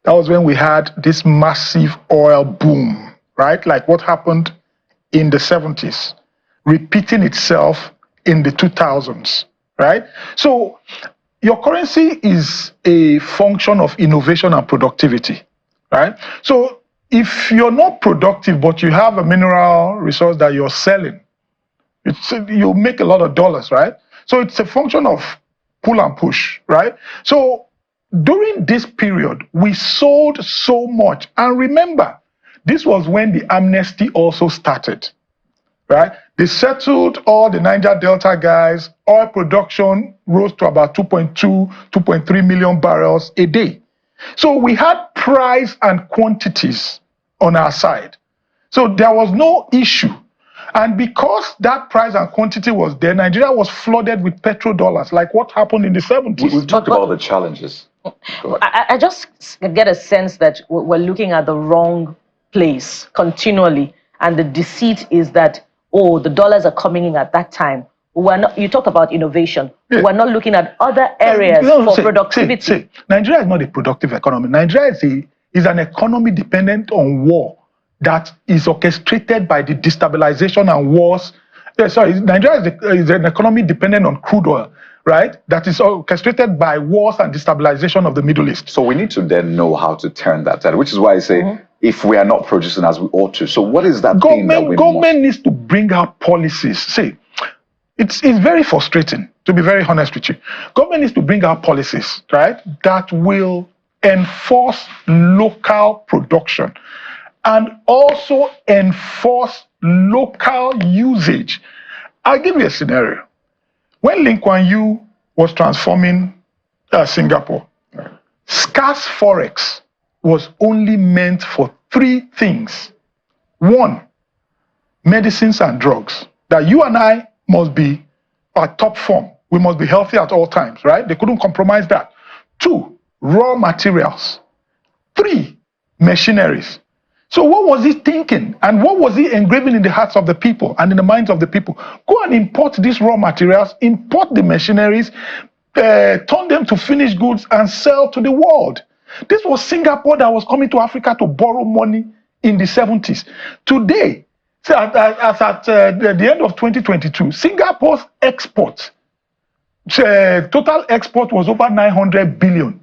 That was when we had this massive oil boom, right? Like what happened in the 70s, repeating itself in the 2000s, right? So your currency is a function of innovation and productivity, right? So if you're not productive, but you have a mineral resource that you're selling, you make a lot of dollars, right? So it's a function of pull and push, right? So during this period, we sold so much. And remember, this was when the amnesty also started, right? They settled all the Niger Delta guys. Oil production rose to about 2.3 million barrels a day. So we had price and quantities on our side. So there was no issue. And because that price and quantity was there, Nigeria was flooded with petrodollars, like what happened in the 70s. We've talked about the challenges. I just get a sense that we're looking at the wrong place continually. And the deceit is that, oh, the dollars are coming in at that time. You talk about innovation. Yeah. We're not looking at other areas for productivity. Nigeria is not a productive economy. Nigeria is an economy dependent on war that is orchestrated by the destabilization and wars. Nigeria is an economy dependent on crude oil, right? That is orchestrated by wars and destabilization of the Middle East. So we need to then know how to turn that tide, which is why I say, if we are not producing as we ought to, so what is that thing that we Government needs to bring out policies. See, it's very frustrating, to be very honest with you. Government needs to bring out policies, right, that will enforce local production and also enforce local usage. I'll give you a scenario. When Lee Kuan Yew was transforming Singapore, scarce forex was only meant for 3 things. 1, medicines and drugs. That you and I must be at top form. We must be healthy at all times, right? They couldn't compromise that. 2, raw materials. 3, machineries. So what was he thinking? And what was he engraving in the hearts of the people and in the minds of the people? Go and import these raw materials, import the machineries, turn them to finished goods and sell to the world. This was Singapore that was coming to Africa to borrow money in the 70s. Today, as at the end of 2022, Singapore's exports, total export was over 900 billion.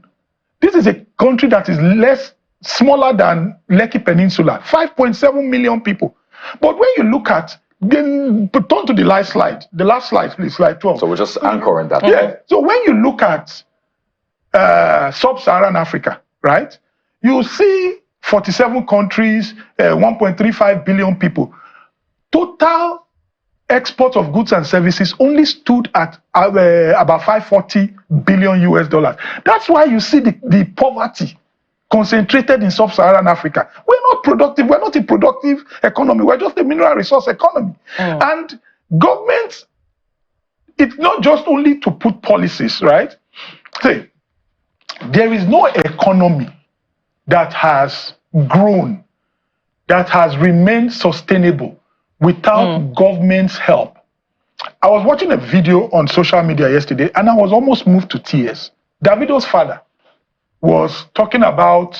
This is a country that is smaller than Lekki Peninsula, 5.7 million people. But when you look at, then turn to the last slide. The last slide, please, slide 12. So we're just anchoring that. Yeah. So when you look at sub-Saharan Africa, right, you see 47 countries, 1.35 billion people. Total export of goods and services only stood at about 540 billion US dollars. That's why you see the poverty concentrated in sub-Saharan Africa. We're not productive. We're not a productive economy. We're just a mineral resource economy. And government, it's not just only to put policies, right? See, there is no economy that has grown, that has remained sustainable without government's help. I was watching a video on social media yesterday and I was almost moved to tears. Davido's father was talking about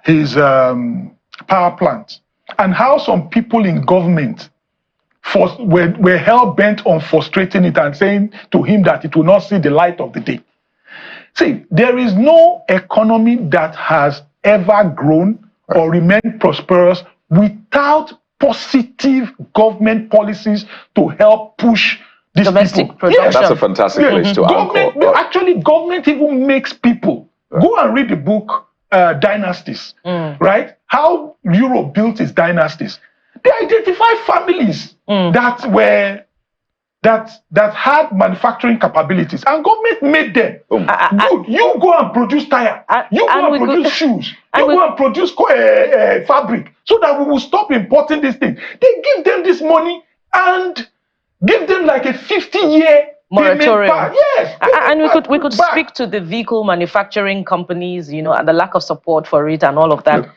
his power plant and how some people in government were hell-bent on frustrating it and saying to him that it will not see the light of the day. See, there is no economy that has ever grown or remained prosperous without positive government policies to help push these domestic people. production. That's a fantastic place to anchor. Actually, government even makes people go and read the book Dynasties, right? How Europe built its dynasties. They identify families that had manufacturing capabilities, and government made them. Good. You go and produce tire. You go and produce shoes. You go and produce fabric, so that we will stop importing these things. They give them this money and give them like a 50-year moratorium. Yes, and we could speak to the vehicle manufacturing companies, and the lack of support for it and all of that.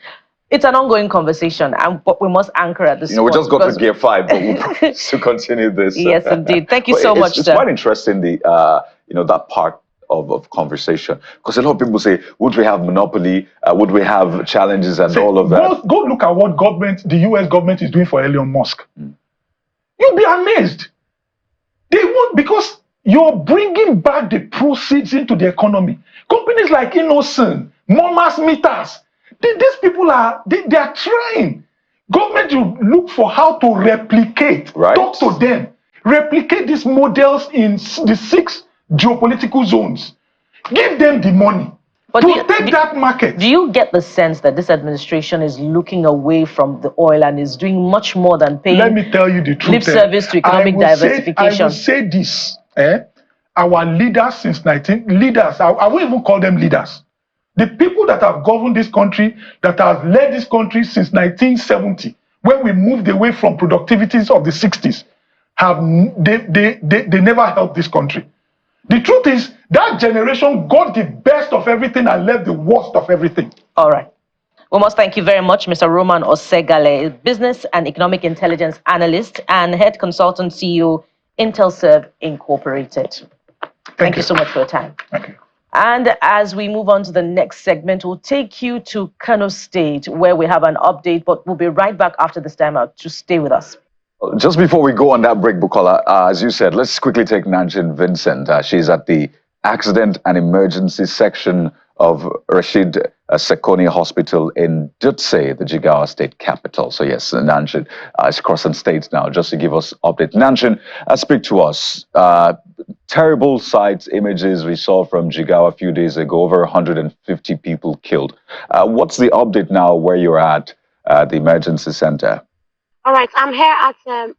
It's an ongoing conversation, but we must anchor at this point. We just got to gear 5, but we'll promise to continue this. Yes, indeed. Thank you so much, It's quite interesting, that part of conversation, because a lot of people say, would we have monopoly? Would we have challenges and all of that? Go look at what the US government is doing for Elon Musk. You'll be amazed. They won't, because you're bringing back the proceeds into the economy. Companies like Innocent, Momas Meters, these people they are trying. Government will look for how to replicate, talk to them, replicate these models in the 6 geopolitical zones. Give them the money. Protect that market. Do you get the sense that this administration is looking away from the oil and is doing much more than paying Let me tell you the truth, lip service to economic diversification? I will say this. Our leaders since I won't even call them leaders. The people that have governed this country, that have led this country since 1970, when we moved away from productivities of the 60s, they never helped this country. The truth is, that generation got the best of everything and left the worst of everything. All right. We must thank you very much, Mr. Roman Osegale, business and economic intelligence analyst and head consultant CEO, IntelServe Incorporated. Thank you so much for your time. Thank you. And as we move on to the next segment, we'll take you to Kano State, where we have an update, but we'll be right back after this time out. Just stay with us. Just before we go on that break, Bukola, as you said, let's quickly take Nanjin Vincent. She's at the Accident and Emergency section of Rashid Sekoni Hospital in Dutse, the Jigawa state capital. So yes, Nanshin is crossing states now, just to give us update. Nanshin, speak to us. Terrible sights, images we saw from Jigawa a few days ago, over 150 people killed. What's the update now where you're at the emergency center? All right, I'm here at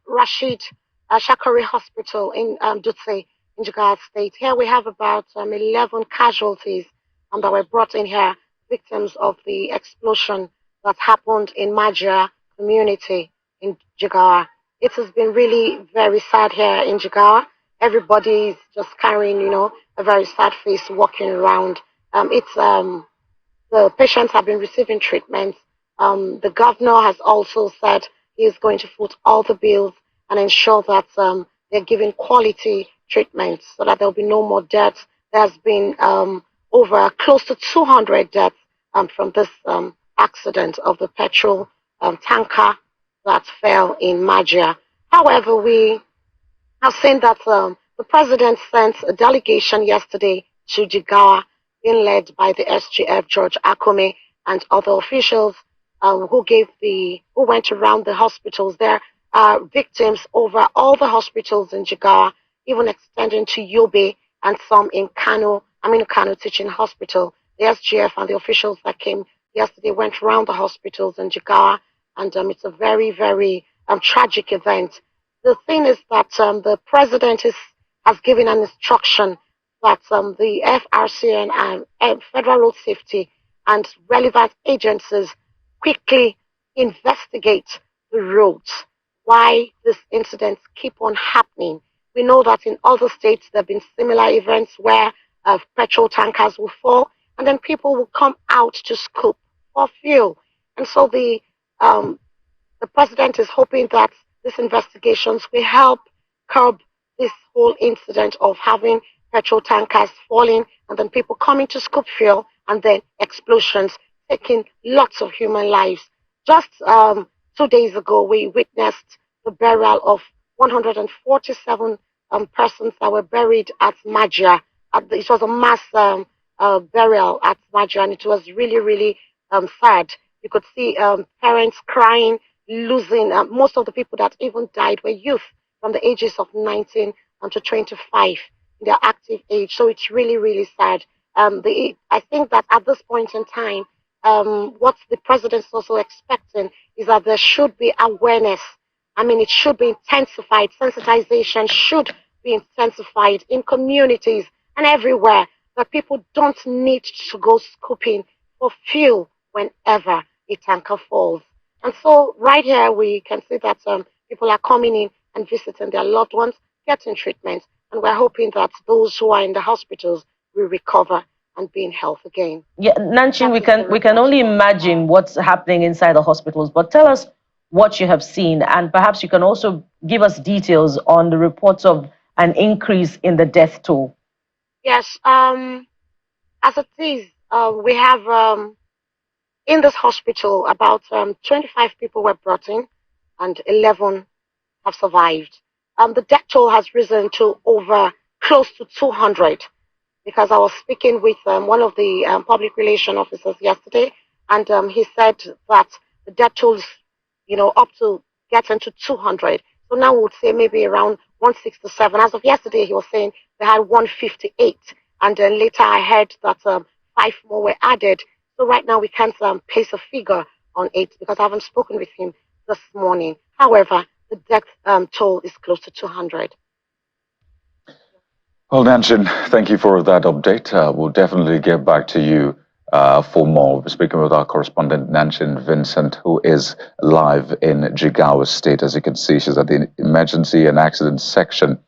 Rashid Shakari Hospital in Dutse, in Jigawa State. Here we have about 11 casualties that were brought in here, victims of the explosion that happened in Majia community in Jigawa. It has been really very sad here in Jigawa. Everybody's just carrying, a very sad face walking around. The patients have been receiving treatment. The governor has also said he is going to foot all the bills and ensure that they're giving quality treatment so that there'll be no more deaths. There's been over close to 200 deaths from this accident of the petrol tanker that fell in Majia. However, we have seen that the president sent a delegation yesterday to Jigawa, being led by the SGF, George Akome, and other officials who went around the hospitals. There are victims over all the hospitals in Jigawa, even extending to Yobe and some in Kano Teaching Hospital. The SGF and the officials that came yesterday went around the hospitals in Jigawa, and it's a very, very tragic event. The thing is that the president has given an instruction that the FRCN and Federal Road Safety and relevant agencies quickly investigate the roads, why these incidents keep on happening. We know that in other states there have been similar events where petrol tankers will fall and then people will come out to scoop for fuel. And so the president is hoping that these investigations will help curb this whole incident of having petrol tankers falling and then people coming to scoop fuel and then explosions, taking lots of human lives. Just 2 days ago, we witnessed the burial of 147 persons that were buried at Majia. It was a mass burial at Majia, and it was really, really sad. You could see parents crying, losing. Most of the people that even died were youth from the ages of 19 to 25 in their active age. So it's really, really sad. I think that at this point in time, what the president is also expecting is that there should be awareness. It should be intensified. Sensitization should be intensified in communities and everywhere, that people don't need to go scooping for fuel whenever a tanker falls. And so right here, we can see that people are coming in and visiting their loved ones, getting treatment, and we're hoping that those who are in the hospitals will recover and be in health again. Yeah, Nanshin, we can only imagine what's happening inside the hospitals, but tell us what you have seen, and perhaps you can also give us details on the reports of an increase in the death toll. Yes, as it is, we have in this hospital about 25 people were brought in and 11 have survived. The death toll has risen to over close to 200, because I was speaking with one of the public relation officers yesterday, and he said that the death toll is, up to getting to 200. So now we would say maybe around 167. As of yesterday, he was saying they had 158, and then later I heard that 5 more were added. So right now we can't place a figure on it because I haven't spoken with him this morning. However, the death toll is close to 200. Well, Nanshin, thank you for that update. We'll definitely get back to you for more. We're speaking with our correspondent, Nanshin Vincent, who is live in Jigawa State. As you can see, she's at the emergency and accident section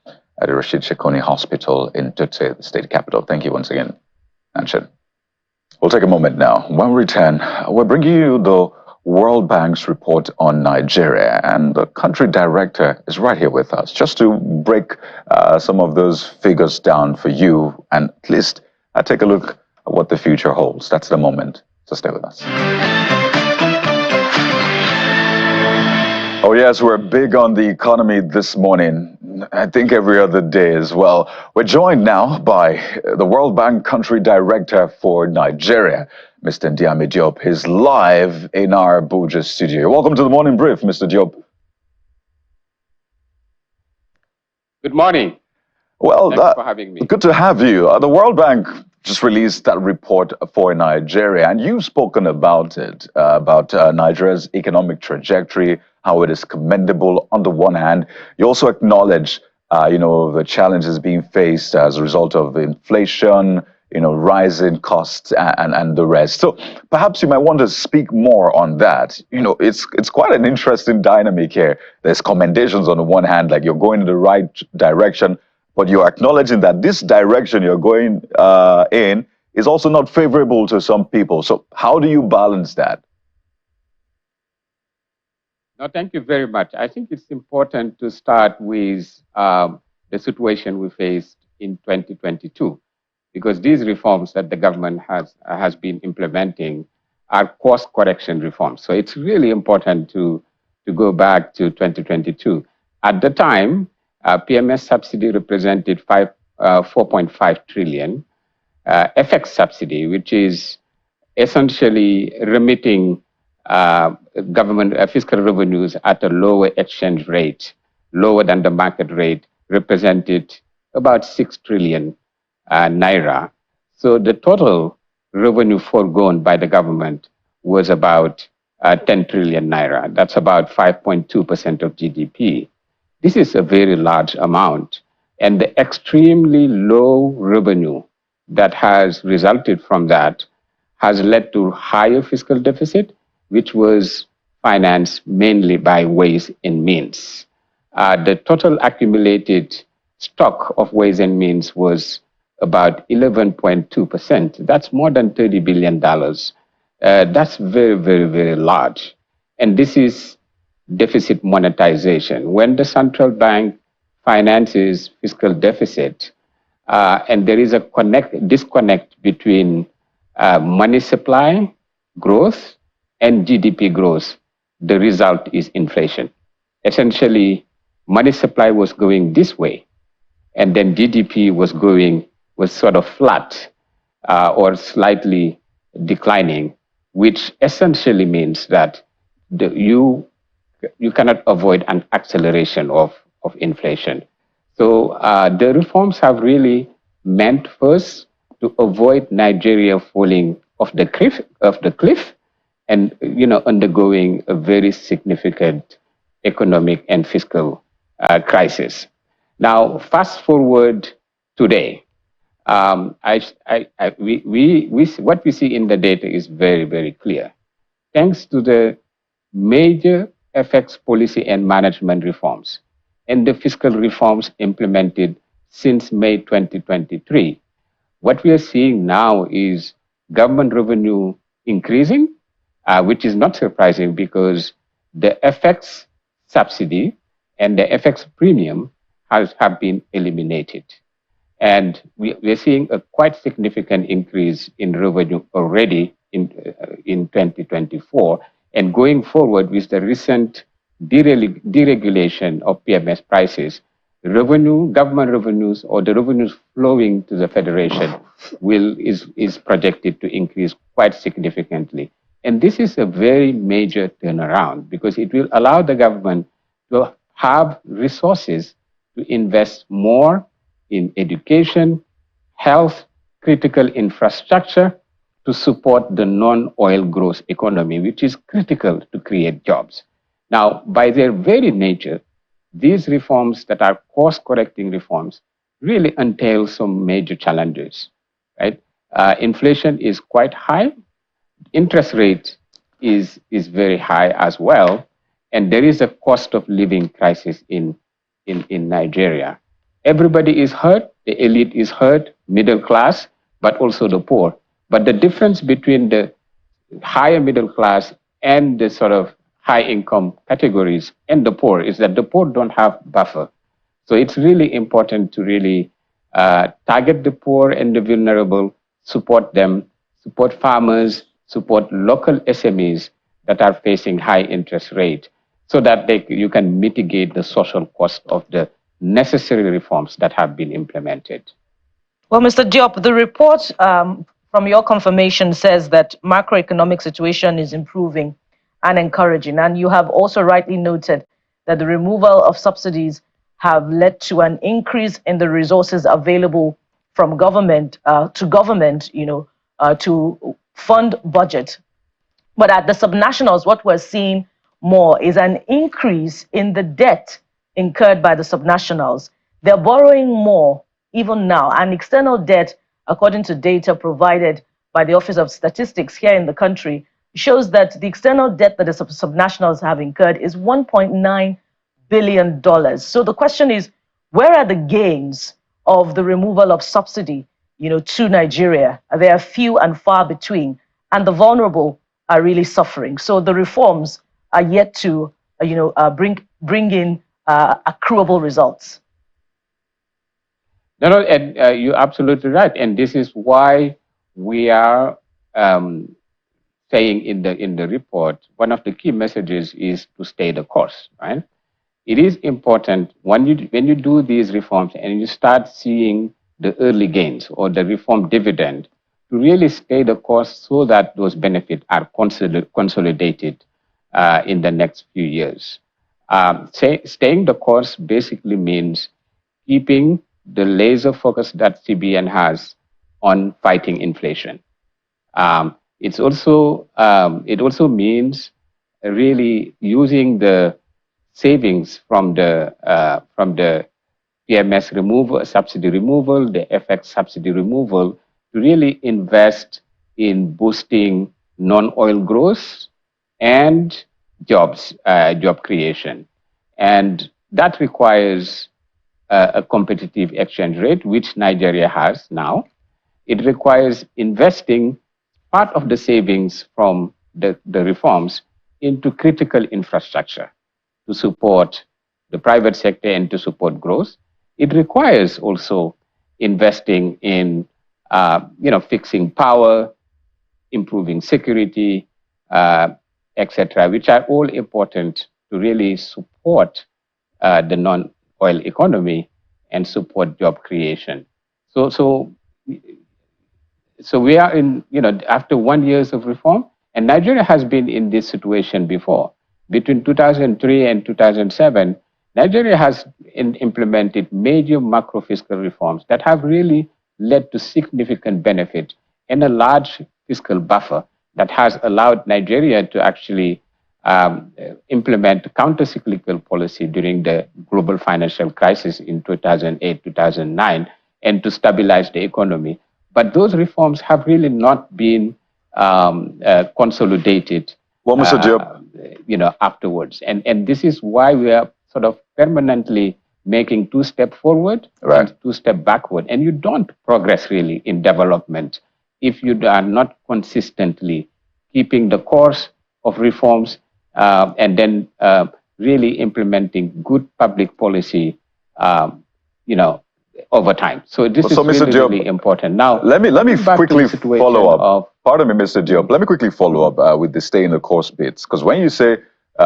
at the Rashid Shakoni Hospital in Dutse, the state capital. Thank you once again, Nanshin. We'll take a moment now. When we return, we're bringing you the World Bank's report on Nigeria, and the country director is right here with us just to break some of those figures down for you and at least take a look at what the future holds. That's the moment, so stay with us. Oh yes, we're big on the economy this morning. I think every other day as well. We're joined now by the World Bank Country Director for Nigeria, Mr. Ndiame Diop. He's live in our Abuja studio. Welcome to the Morning Brief, Mr. Diop. Good morning. Well, thanks for having me. Good to have you. The World Bank just released that report for Nigeria, and you've spoken about it, about Nigeria's economic trajectory, how it is commendable on the one hand. You also acknowledge, the challenges being faced as a result of inflation, rising costs and the rest. So perhaps you might want to speak more on that. It's quite an interesting dynamic here. There's commendations on the one hand, like you're going in the right direction, but you're acknowledging that this direction you're going in is also not favorable to some people. So how do you balance that? No, thank you very much. I think it's important to start with the situation we faced in 2022, because these reforms that the government has been implementing are course correction reforms. So it's really important to go back to 2022. At the time, PMS subsidy represented 4.5 trillion. FX subsidy, which is essentially remitting government fiscal revenues at a lower exchange rate, lower than the market rate, represented about 6 trillion naira. So the total revenue foregone by the government was about 10 trillion naira. That's about 5.2% of GDP. This is a very large amount. And the extremely low revenue that has resulted from that has led to higher fiscal deficit, which was financed mainly by ways and means. The total accumulated stock of ways and means was about 11.2%. That's more than $30 billion. That's very, very, very large. And this is deficit monetization. When the central bank finances fiscal deficit, and there is a disconnect between money supply growth and GDP growth, the result is inflation. Essentially, money supply was going this way, and then GDP was sort of flat or slightly declining, which essentially means that you cannot avoid an acceleration of inflation. So the reforms have really meant first to avoid Nigeria falling off the cliff, and undergoing a very significant economic and fiscal crisis. Now, fast forward today, what we see in the data is very, very clear. Thanks to the major FX policy and management reforms and the fiscal reforms implemented since May 2023, what we are seeing now is government revenue increasing, which is not surprising because the FX subsidy and the FX premium have been eliminated. And we're seeing a quite significant increase in revenue already in 2024. And going forward with the recent deregulation of PMS prices, government revenues, or the revenues flowing to the Federation is projected to increase quite significantly. And this is a very major turnaround because it will allow the government to have resources to invest more in education, health, critical infrastructure to support the non-oil growth economy, which is critical to create jobs. Now, by their very nature, these reforms that are course-correcting reforms really entail some major challenges, right? Inflation is quite high. Interest rate is very high as well. And there is a cost of living crisis in Nigeria. Everybody is hurt. The elite is hurt, middle class, but also the poor. But the difference between the higher middle class and the sort of high income categories and the poor is that the poor don't have buffer. So it's really important to really target the poor and the vulnerable, support them, support farmers, support local SMEs that are facing high interest rate so that you can mitigate the social cost of the necessary reforms that have been implemented. Well, Mr. Diop, the report from your confirmation says that macroeconomic situation is improving and encouraging. And you have also rightly noted that the removal of subsidies have led to an increase in the resources available from government to government, to fund budget. But at the subnationals, what we're seeing more is an increase in the debt incurred by the subnationals. They're borrowing more even now. And external debt, according to data provided by the Office of Statistics here in the country, shows that the external debt that the subnationals have incurred is $1.9 billion. So the question is, where are the gains of the removal of subsidy, to Nigeria? They are few and far between, and the vulnerable are really suffering. So the reforms are yet to, bring in accruable results. No, and you're absolutely right. And this is why we are saying in the report, one of the key messages is to stay the course, right? It is important when you do these reforms and you start seeing the early gains or the reform dividend, to really stay the course so that those benefits are consolidated in the next few years. Staying the course basically means keeping the laser focus that CBN has on fighting inflation. It also means really using the savings from the PMS removal, subsidy removal, the FX subsidy removal, to really invest in boosting non-oil growth and job creation. And that requires a competitive exchange rate, which Nigeria has now. It requires investing part of the savings from the reforms into critical infrastructure to support the private sector and to support growth. It requires also investing in fixing power, improving security, etc., which are all important to really support the non-oil economy and support job creation. So we are in, after 1 year of reform, and Nigeria has been in this situation before. Between 2003 and 2007, Nigeria has implemented major macro fiscal reforms that have really led to significant benefit and a large fiscal buffer that has allowed Nigeria to actually implement counter-cyclical policy during the global financial crisis in 2008, 2009, and to stabilize the economy. But those reforms have really not been consolidated. Well, Mr. Diop, afterwards. And this is why we are sort of permanently making 2 steps forward and 2 steps backward. And you don't progress really in development if you are not consistently keeping the course of reforms and then really implementing good public policy, over time. So this is really important. Now, let me quickly follow up. Pardon me, Mr. Diop. Let me quickly follow up with the stay in the course bits, because when you say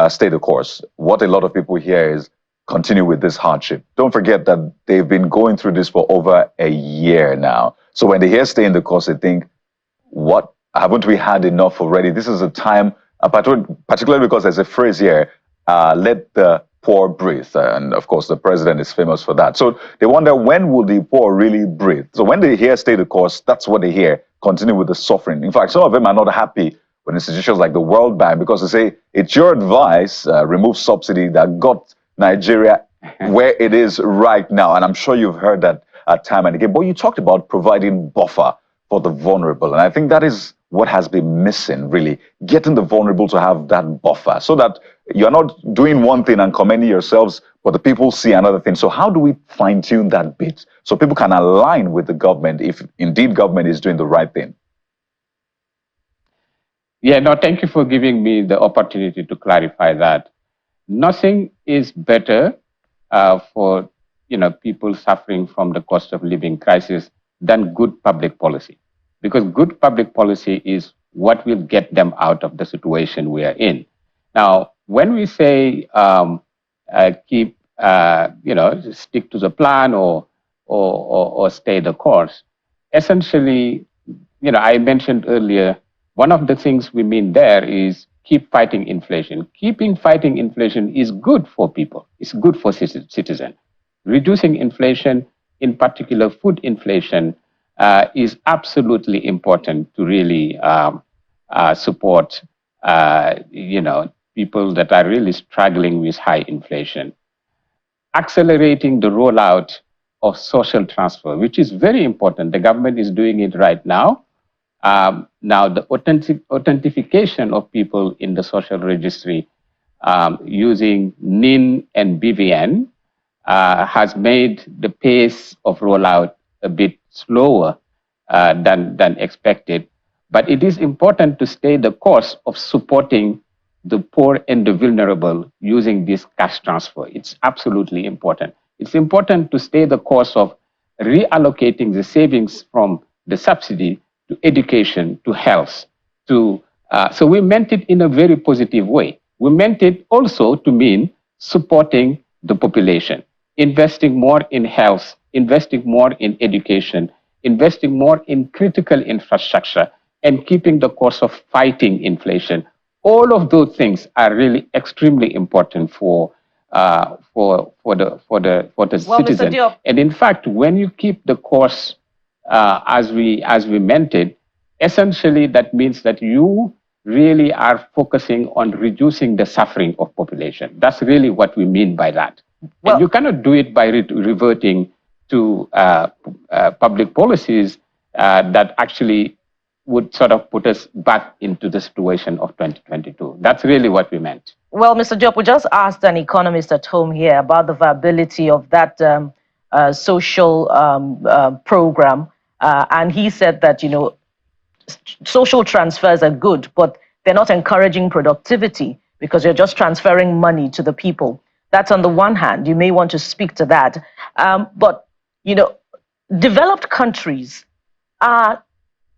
stay the course, what a lot of people hear is continue with this hardship. Don't forget that they've been going through this for over a year now. So when they hear stay in the course, they think, what, haven't we had enough already? This is a time, particularly because there's a phrase here, let the poor breathe. And of course, the president is famous for that. So they wonder, when will the poor really breathe? So when they hear stay the course, that's what they hear, continue with the suffering. In fact, some of them are not happy with institutions like the World Bank, because they say, it's your advice, remove subsidy, that got Nigeria where it is right now. And I'm sure you've heard that time and again. But you talked about providing buffer for the vulnerable. And I think that is what has been missing, really, getting the vulnerable to have that buffer so that you're not doing one thing and commending yourselves, but the people see another thing. So how do we fine tune that bit so people can align with the government if indeed government is doing the right thing? Yeah, no, thank you for giving me the opportunity to clarify that. Nothing is better for people suffering from the cost of living crisis than good public policy, because good public policy is what will get them out of the situation we are in. Now, when we say keep stick to the plan or stay the course. Essentially, I mentioned earlier, one of the things we mean there is keep fighting inflation. Keeping fighting inflation is good for people. It's good for citizens. Reducing inflation, in particular food inflation, is absolutely important to really support, people that are really struggling with high inflation. Accelerating the rollout of social transfer, which is very important. The government is doing it right now. Now, the authentication of people in the social registry using NIN and BVN has made the pace of rollout a bit slower than expected. But it is important to stay the course of supporting the poor and the vulnerable using this cash transfer. It's absolutely important. It's important to stay the course of reallocating the savings from the subsidy to education, to health, so we meant it in a very positive way. We meant it also to mean supporting the population, investing more in health, investing more in education, investing more in critical infrastructure, and keeping the course of fighting inflation. All of those things are really extremely important for the Well, Mr. citizen. Diop, And in fact, when you keep the course as we meant it, essentially that means that you really are focusing on reducing the suffering of population. That's really what we mean by that. Well- And you cannot do it by reverting to public policies that actually would sort of put us back into the situation of 2022. That's really what we meant. Well, Mr. Diop, we just asked an economist at home here about the viability of that social program, and he said that social transfers are good, but they're not encouraging productivity because you're just transferring money to the people. That's on the one hand. You may want to speak to that, but developed countries are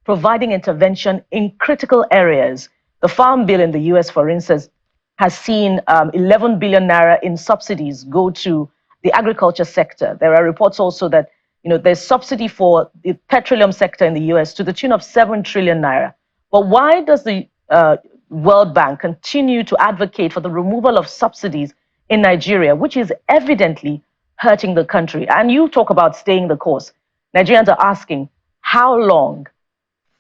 providing intervention in critical areas. The Farm Bill in the US, for instance, has seen 11 billion naira in subsidies go to the agriculture sector. There are reports also that there's subsidy for the petroleum sector in the US to the tune of 7 trillion naira. But why does the World Bank continue to advocate for the removal of subsidies in Nigeria, which is evidently hurting the country? And you talk about staying the course. Nigerians are asking, how long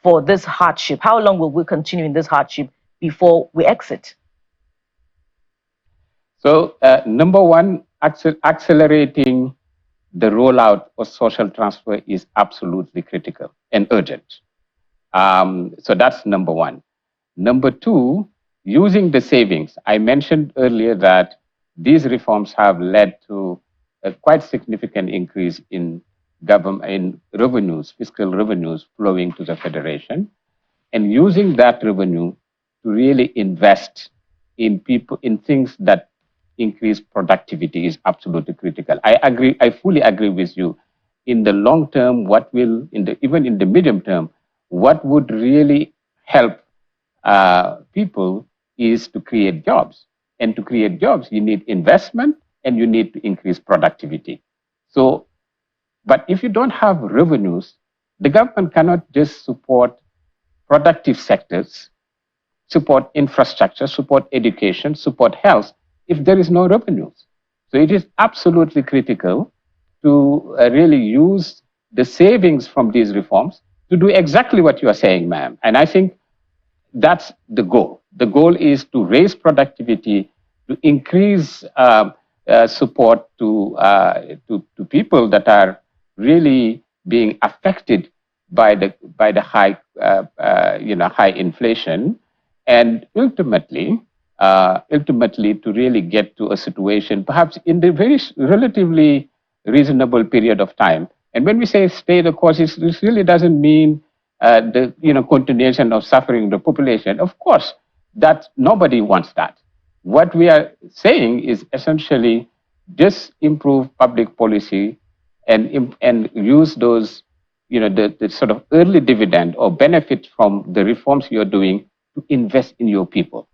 for this hardship? How long will we continue in this hardship before we exit? So, number one, accelerating the rollout of social transfer is absolutely critical and urgent. So that's number one. Number two, using the savings. I mentioned earlier that these reforms have led to a quite significant increase in revenues, fiscal revenues flowing to the federation, and using that revenue to really invest in people, in things that increase productivity is absolutely critical. I fully agree with you. In the long term, even in the medium term, what would really help people is to create jobs. And to create jobs, you need investment and you need to increase productivity. But if you don't have revenues, the government cannot just support productive sectors, support infrastructure, support education, support health, if there is no revenues. So it is absolutely critical to really use the savings from these reforms to do exactly what you are saying, ma'am. And I think that's the goal. The goal is to raise productivity, to increase support to people that are really being affected by the high high inflation, and ultimately to really get to a situation, perhaps in the very relatively reasonable period of time. And when we say stay the course, this really doesn't mean the continuation of suffering the population. Of course, that nobody wants that. What we are saying is essentially just improve public policy and use those, the sort of early dividend or benefit from the reforms you're doing to invest in your people,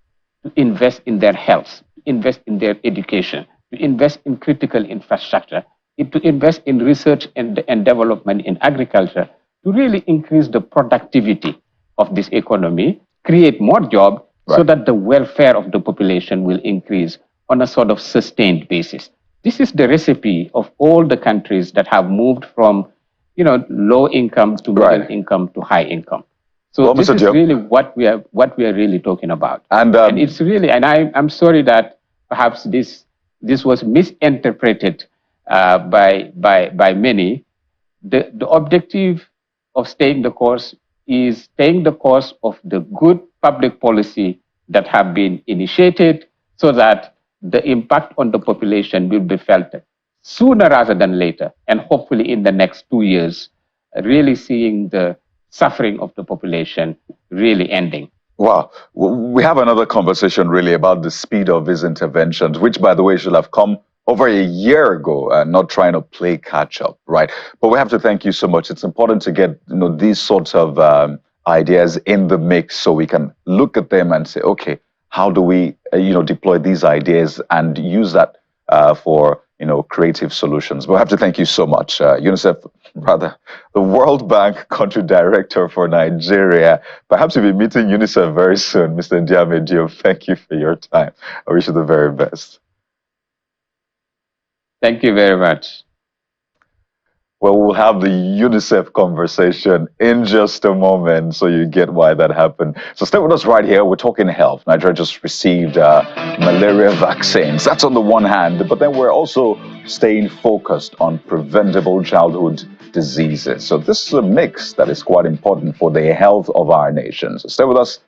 to invest in their health, invest in their education, to invest in critical infrastructure, to invest in research and development in agriculture, to really increase the productivity of this economy, create more jobs, so that the welfare of the population will increase on a sort of sustained basis. This is the recipe of all the countries that have moved from, low income to middle income to high income. So this is really what we are really talking about. And it's really, and I'm sorry that perhaps this was misinterpreted by many. The objective of staying the course is staying the course of the good public policy that have been initiated, so that the impact on the population will be felt sooner rather than later, and hopefully in the next 2 years, really seeing the suffering of the population really ending. Wow. We have another conversation really about the speed of these interventions, which, by the way, should have come over a year ago, and not trying to play catch up, right? But we have to thank you so much. It's important to get these sorts of ideas in the mix, so we can look at them and say, okay, how do we deploy these ideas and use that for creative solutions. But I have to thank you so much, the World Bank Country Director for Nigeria. Perhaps you'll be meeting UNICEF very soon, Mr. Ndiame Diop. Thank you for your time. I wish you the very best. Thank you very much. Well, we'll have the UNICEF conversation in just a moment, so you get why that happened. So stay with us right here. We're talking health. Nigeria just received malaria vaccines. That's on the one hand, but then we're also staying focused on preventable childhood diseases. So this is a mix that is quite important for the health of our nation. So stay with us.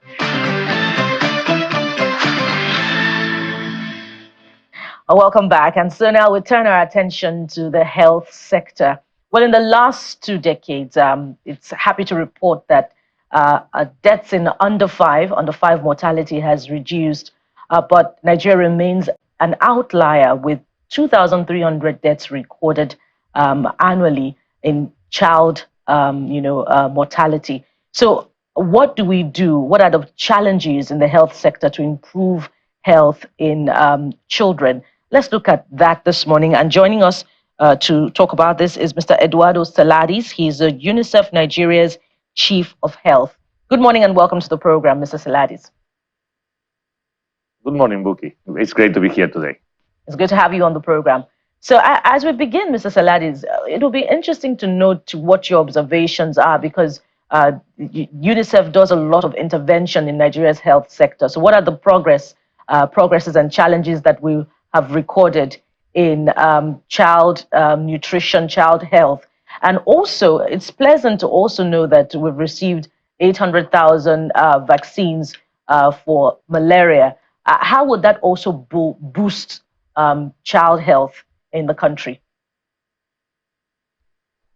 Welcome back. And so now we turn our attention to the health sector. Well, in the last 2 decades, it's happy to report that deaths in under five mortality has reduced, but Nigeria remains an outlier with 2,300 deaths recorded annually in child mortality. So what do we do? What are the challenges in the health sector to improve health in children? Let's look at that this morning. And joining us to talk about this is Mr. Eduardo Saladis. He's UNICEF Nigeria's Chief of Health. Good morning and welcome to the program, Mr. Saladis. Good morning, Buki. It's great to be here today. It's good to have you on the program. So as we begin, Mr. Saladis, it will be interesting to note what your observations are, because UNICEF does a lot of intervention in Nigeria's health sector. So what are the progresses and challenges that we have recorded in child nutrition, child health? And also, it's pleasant to also know that we've received 800,000 vaccines for malaria. How would that also boost child health in the country?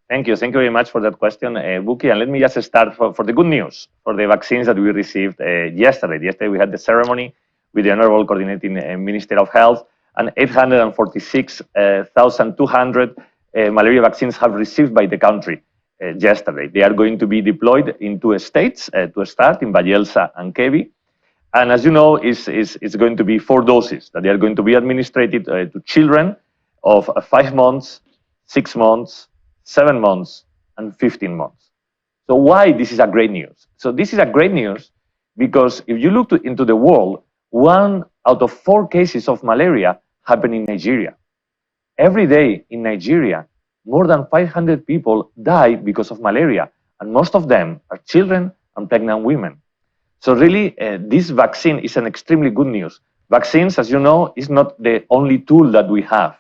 Thank you. Thank you very much for that question, Buki. And let me just start for the good news, for the vaccines that we received yesterday. Yesterday, we had the ceremony with the Honorable Coordinating Minister of Health, and 846,200 malaria vaccines have received by the country yesterday. They are going to be deployed in 2 states to start, in Bayelsa and Kebbi. And as you know, it's going to be 4 doses that they are going to be administered to children of 5 months, 6 months, 7 months, and 15 months. So why this is a great news? So this is a great news because if you look into the world, 1 out of 4 cases of malaria happen in Nigeria. Every day in Nigeria, more than 500 people die because of malaria, and most of them are children and pregnant women. So really, this vaccine is an extremely good news. Vaccines, as you know, is not the only tool that we have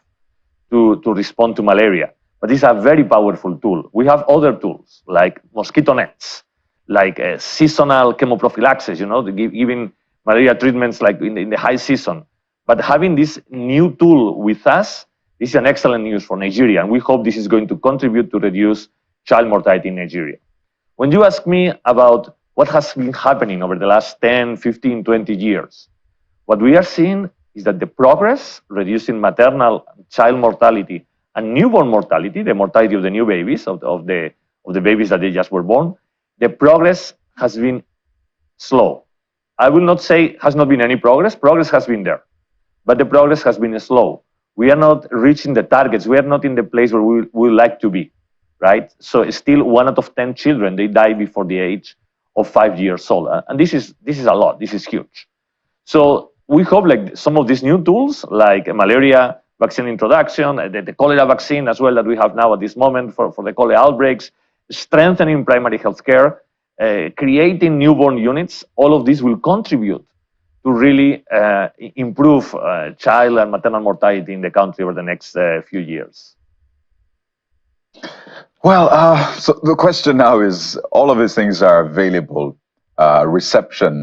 to respond to malaria, but it's a very powerful tool. We have other tools like mosquito nets, like seasonal chemoprophylaxis, giving malaria treatments like in the high season. But having this new tool with us is an excellent news for Nigeria, and we hope this is going to contribute to reduce child mortality in Nigeria. When you ask me about what has been happening over the last 10, 15, 20 years, what we are seeing is that the progress reducing maternal child mortality and newborn mortality, the mortality of the new babies, of the babies that they just were born, the progress has been slow. I will not say has not been any progress. Progress has been there, but the progress has been slow. we are not reaching the targets. We are not in the place where we would like to be, right? So it's still 1 out of 10 children, they die before the age of 5 years old. And this is a lot, this is huge. So we hope like some of these new tools, like malaria vaccine introduction, the cholera vaccine as well that we have now at this moment for the cholera outbreaks, strengthening primary health care, creating newborn units, all of this will contribute to really improve child and maternal mortality in the country over the next few years. Well, so the question now is, all of these things are available. Reception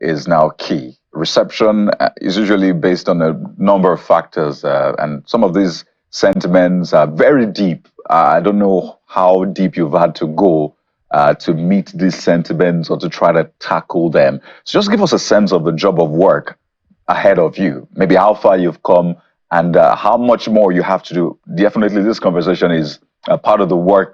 is now key. Reception is usually based on a number of factors, and some of these sentiments are very deep. I don't know how deep you've had to go to meet these sentiments or to try to tackle them. So just give us a sense of the job of work ahead of you, maybe how far you've come and how much more you have to do. Definitely this conversation is part of the work,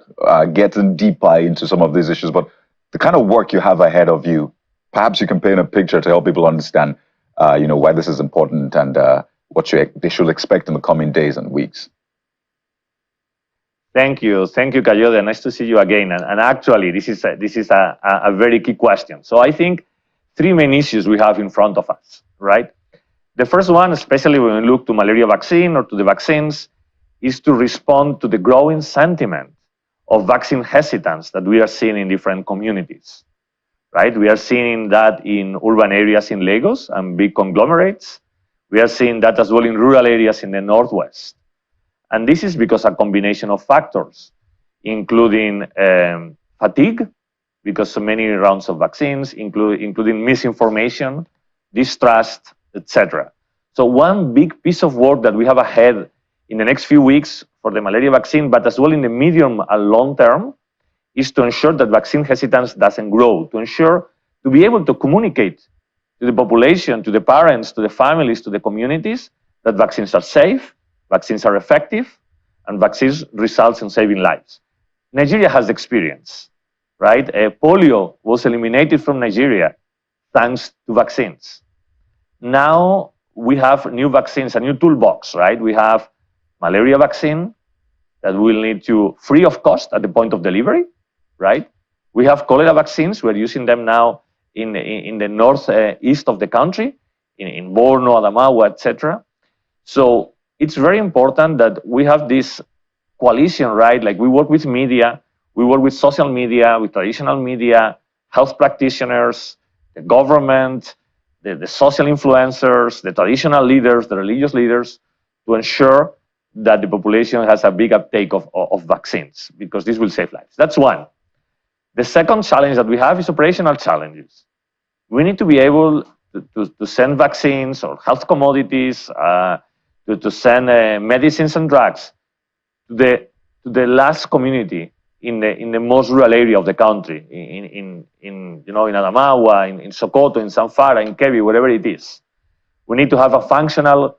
getting deeper into some of these issues, but the kind of work you have ahead of you, perhaps you can paint a picture to help people understand why this is important and what they should expect in the coming days and weeks. Thank you, Kayode. Nice to see you again. And actually, this is a very key question. So I think 3 main issues we have in front of us, right? The first one, especially when we look to malaria vaccine or to the vaccines, is to respond to the growing sentiment of vaccine hesitance that we are seeing in different communities, right? We are seeing that in urban areas in Lagos and big conglomerates. We are seeing that as well in rural areas in the Northwest. And this is because a combination of factors, including fatigue, because so many rounds of vaccines, including misinformation, distrust, etc. So one big piece of work that we have ahead in the next few weeks for the malaria vaccine, but as well in the medium and long term, is to ensure that vaccine hesitance doesn't grow, to be able to communicate to the population, to the parents, to the families, to the communities, that vaccines are safe, vaccines are effective, and vaccines results in saving lives. Nigeria has experience, right? Polio was eliminated from Nigeria thanks to vaccines. Now we have new vaccines, a new toolbox, right? We have malaria vaccine that will need to free of cost at the point of delivery, right? We have cholera vaccines. We're using them now in the northeast of the country, in Borno, Adamawa, etc. So it's very important that we have this coalition, right? Like we work with media, we work with social media, with traditional media, health practitioners, the government, the social influencers, the traditional leaders, the religious leaders, to ensure that the population has a big uptake of vaccines, because this will save lives. That's one. The second challenge that we have is operational challenges. We need to be able to send vaccines or health commodities, to send medicines and drugs to the last community in the most rural area of the country, in Adamawa, in Sokoto, in Zamfara, in Kebbi, wherever it is. We need to have a functional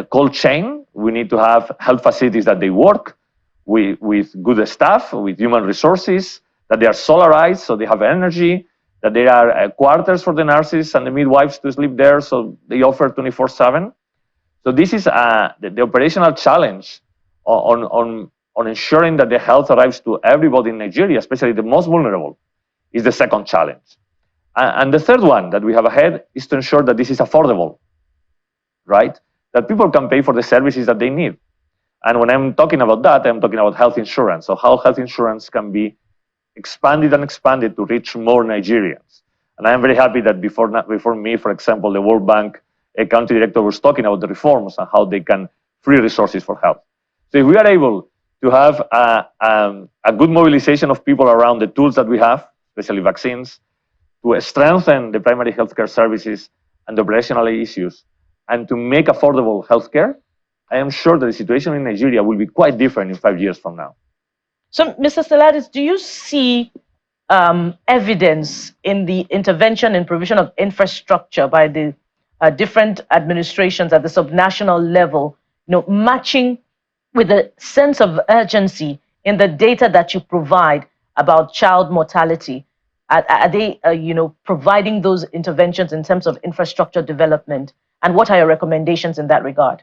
cold chain. We need to have health facilities that they work with good staff, with human resources, that they are solarized so they have energy, that there are quarters for the nurses and the midwives to sleep there, so they offer 24/7. So this is the operational challenge on ensuring that the health arrives to everybody in Nigeria, especially the most vulnerable, is the second challenge. And the third one that we have ahead is to ensure that this is affordable, right? That people can pay for the services that they need. And when I'm talking about that, I'm talking about health insurance. So how health insurance can be expanded to reach more Nigerians. And I'm very happy that before me, for example, the World Bank country director was talking about the reforms and how they can free resources for health. So if we are able to have a good mobilization of people around the tools that we have, especially vaccines, to strengthen the primary healthcare services and the operational issues, and to make affordable healthcare, I am sure that the situation in Nigeria will be quite different in 5 years from now. So, Mr. Steladis, do you see evidence in the intervention and provision of infrastructure by the different administrations at the subnational level, matching with a sense of urgency in the data that you provide about child mortality? Are they, providing those interventions in terms of infrastructure development? And what are your recommendations in that regard?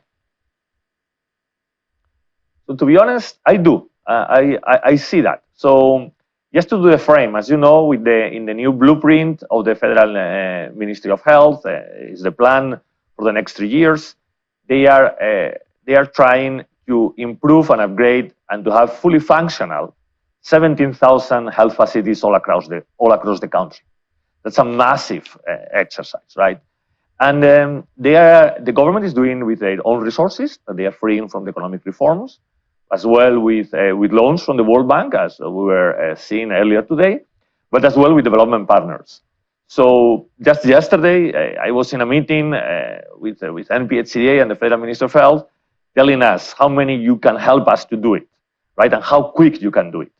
So to be honest, I do. I see that. So just to do the frame, as you know, in the new blueprint of the Federal Ministry of Health is the plan for the next 3 years. They are trying to improve and upgrade and to have fully functional 17,000 health facilities all across the country. That's a massive exercise, right? And the government is doing with their own resources that they are freeing from the economic reforms, as well with loans from the World Bank, as we were seeing earlier today, but as well with development partners. So just yesterday, I was in a meeting with NPHCA and the Federal Minister of Health, telling us how many you can help us to do it, right, and how quick you can do it.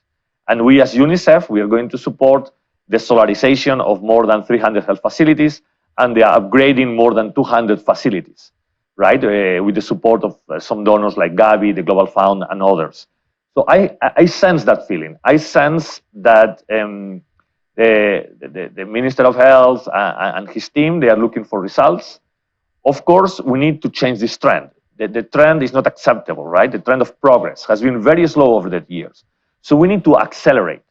And we, as UNICEF, we are going to support the solarization of more than 300 health facilities, and they are upgrading more than 200 facilities, right, with the support of some donors like Gavi, the Global Fund, and others. So I sense that feeling. I sense that the Minister of Health and his team, they are looking for results. Of course, we need to change this trend. The trend is not acceptable, right? The trend of progress has been very slow over the years. So we need to accelerate.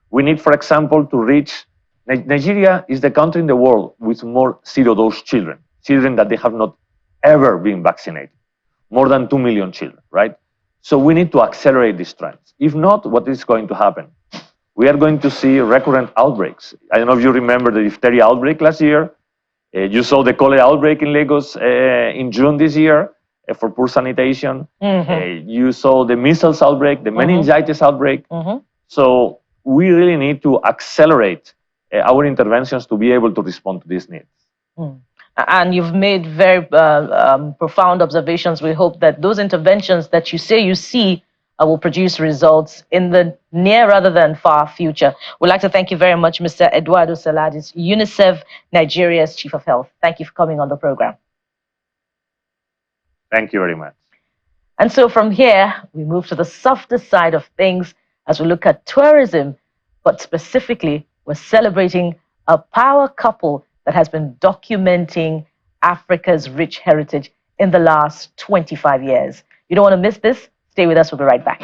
We need, for example, to reach, Nigeria is the country in the world with more zero-dose children that they have not ever been vaccinated, more than 2 million children, right? So we need to accelerate these trends. If not, what is going to happen? We are going to see recurrent outbreaks. I don't know if you remember the diphtheria outbreak last year. You saw the cholera outbreak in Lagos in June this year for poor sanitation. You saw the measles outbreak, the meningitis outbreak. So we really need to accelerate our interventions to be able to respond to these needs. And you've made very profound observations. We hope that those interventions that you say you see will produce results in the near rather than far future. We'd like to thank you very much, Mr. Eduardo Saladis, UNICEF Nigeria's Chief of Health. Thank you for coming on the program. Thank you very much. And so from here, we move to the softer side of things as we look at tourism, but specifically, we're celebrating a power couple that has been documenting Africa's rich heritage in the last 25 years. You don't want to miss this? Stay with us. We'll be right back.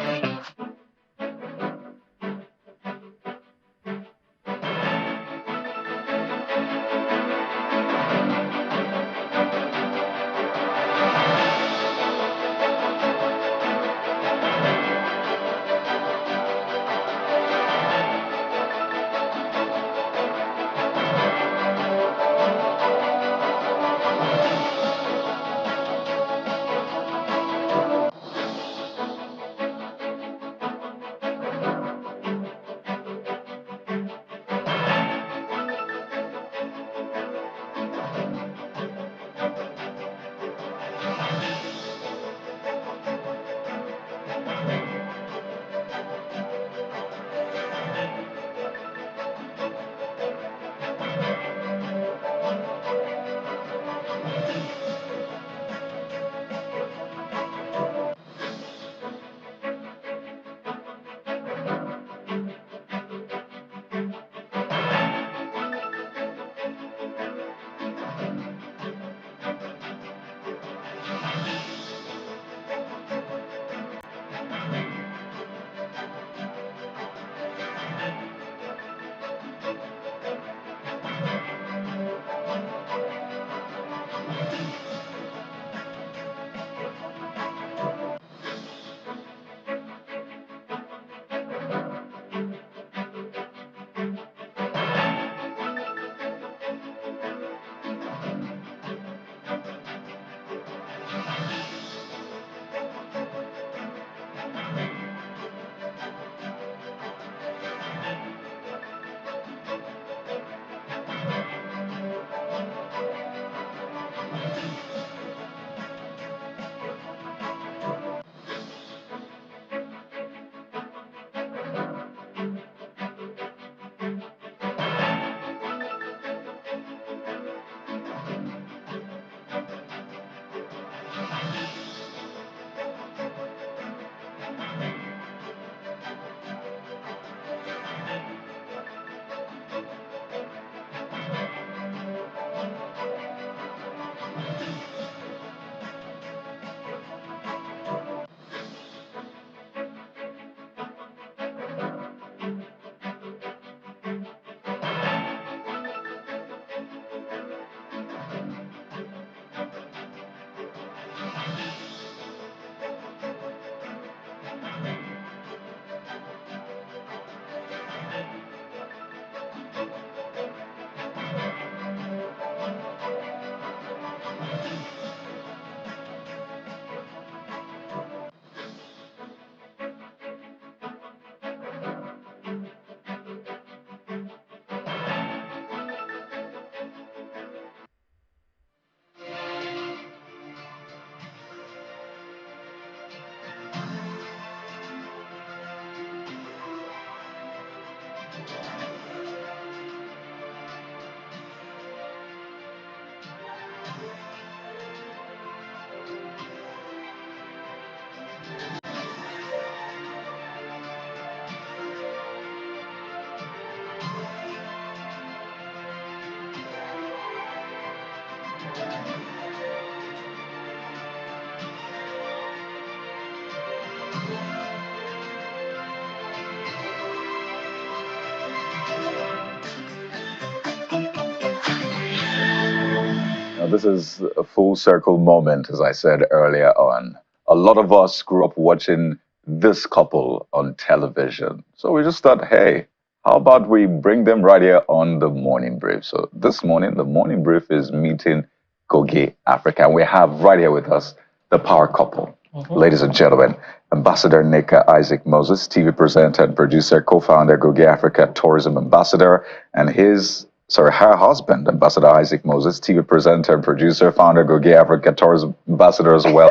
This is a full circle moment, as I said earlier on. A lot of us grew up watching this couple on television. So we just thought, hey, how about we bring them right here on the Morning Brief? So this morning, the Morning Brief is meeting Goge Africa. And we have right here with us the power couple. Ladies and gentlemen, Ambassador Nika Isaac Moses, TV presenter and producer, co-founder Goge Africa Tourism Ambassador, and her husband, Ambassador Isaac Moses, TV presenter and producer, founder Goge Africa Tourism Ambassador as well.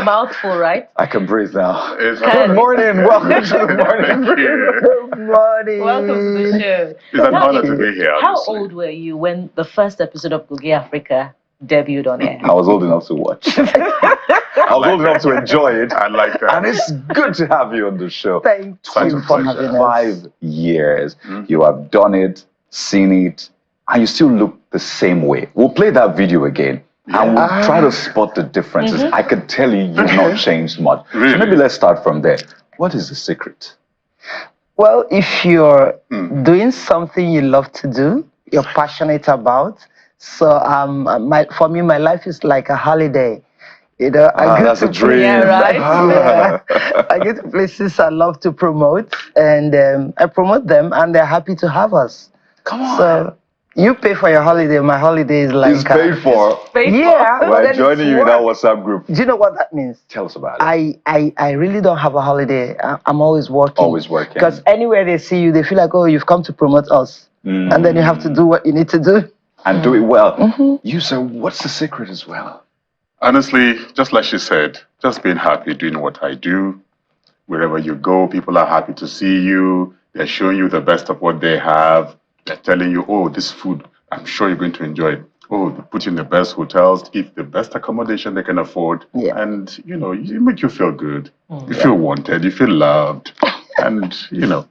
Mouthful, right? I can breathe now. Good morning. Welcome to the Morning Brief. Good morning. Welcome to the show. It's an honor to be here. How Obviously. old were you when the first episode of Goge Africa debuted on air? I was old enough to watch. I was old enough to enjoy it. I like that. And it's good to have you on the show. Thank you for having us. 5 years. You have done it, seen it, and you still look the same way. We'll play that video again. And we'll try to spot the differences. I can tell you've not changed much. Really? So maybe let's start from there. What is the secret? Well, if you're doing something you love to do, you're passionate about. So for me, my life is like a holiday. You know, I go that's to a dream. Yeah, right? I get to places I love to promote, and I promote them, and they're happy to have us. Come on. So you pay for your holiday. My holiday is like It's paid for. Yeah, but We're then joining it's you in our work. WhatsApp group. Do you know what that means? Tell us about it. I really don't have a holiday. I'm always working. Always working. Because anywhere they see you, they feel like, oh, you've come to promote us. And then you have to do what you need to do. And do it well. You, sir, what's the secret as well? Honestly, just like she said, just being happy doing what I do. Wherever you go, people are happy to see you. They're showing you the best of what they have. They're telling you, oh, this food, I'm sure you're going to enjoy it. Oh, they put you in the best hotels, eat the best accommodation they can afford. Yeah. And, you know, it make you feel good. You feel wanted, you feel loved. And, you know,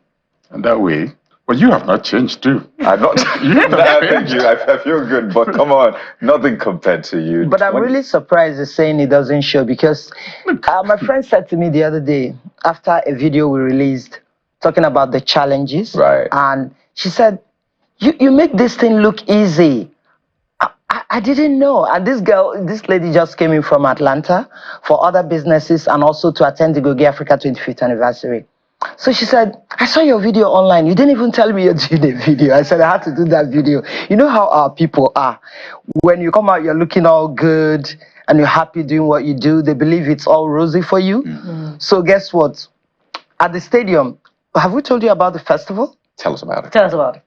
and that way, well, you have not changed too. I'm not. Thank you. I feel good, but come on, nothing compared to you. But I'm really surprised they're saying it doesn't show, because my friend said to me the other day, after a video we released talking about the challenges, Right. And she said, you make this thing look easy. I didn't know. And this lady just came in from Atlanta for other businesses and also to attend the Goge Africa 25th anniversary. So she said, I saw your video online. You didn't even tell me you're doing a video. I said, I had to do that video. You know how our people are. When you come out, you're looking all good and you're happy doing what you do. They believe it's all rosy for you. So guess what? At the stadium, have we told you about the festival? Tell us about it. Tell us about it.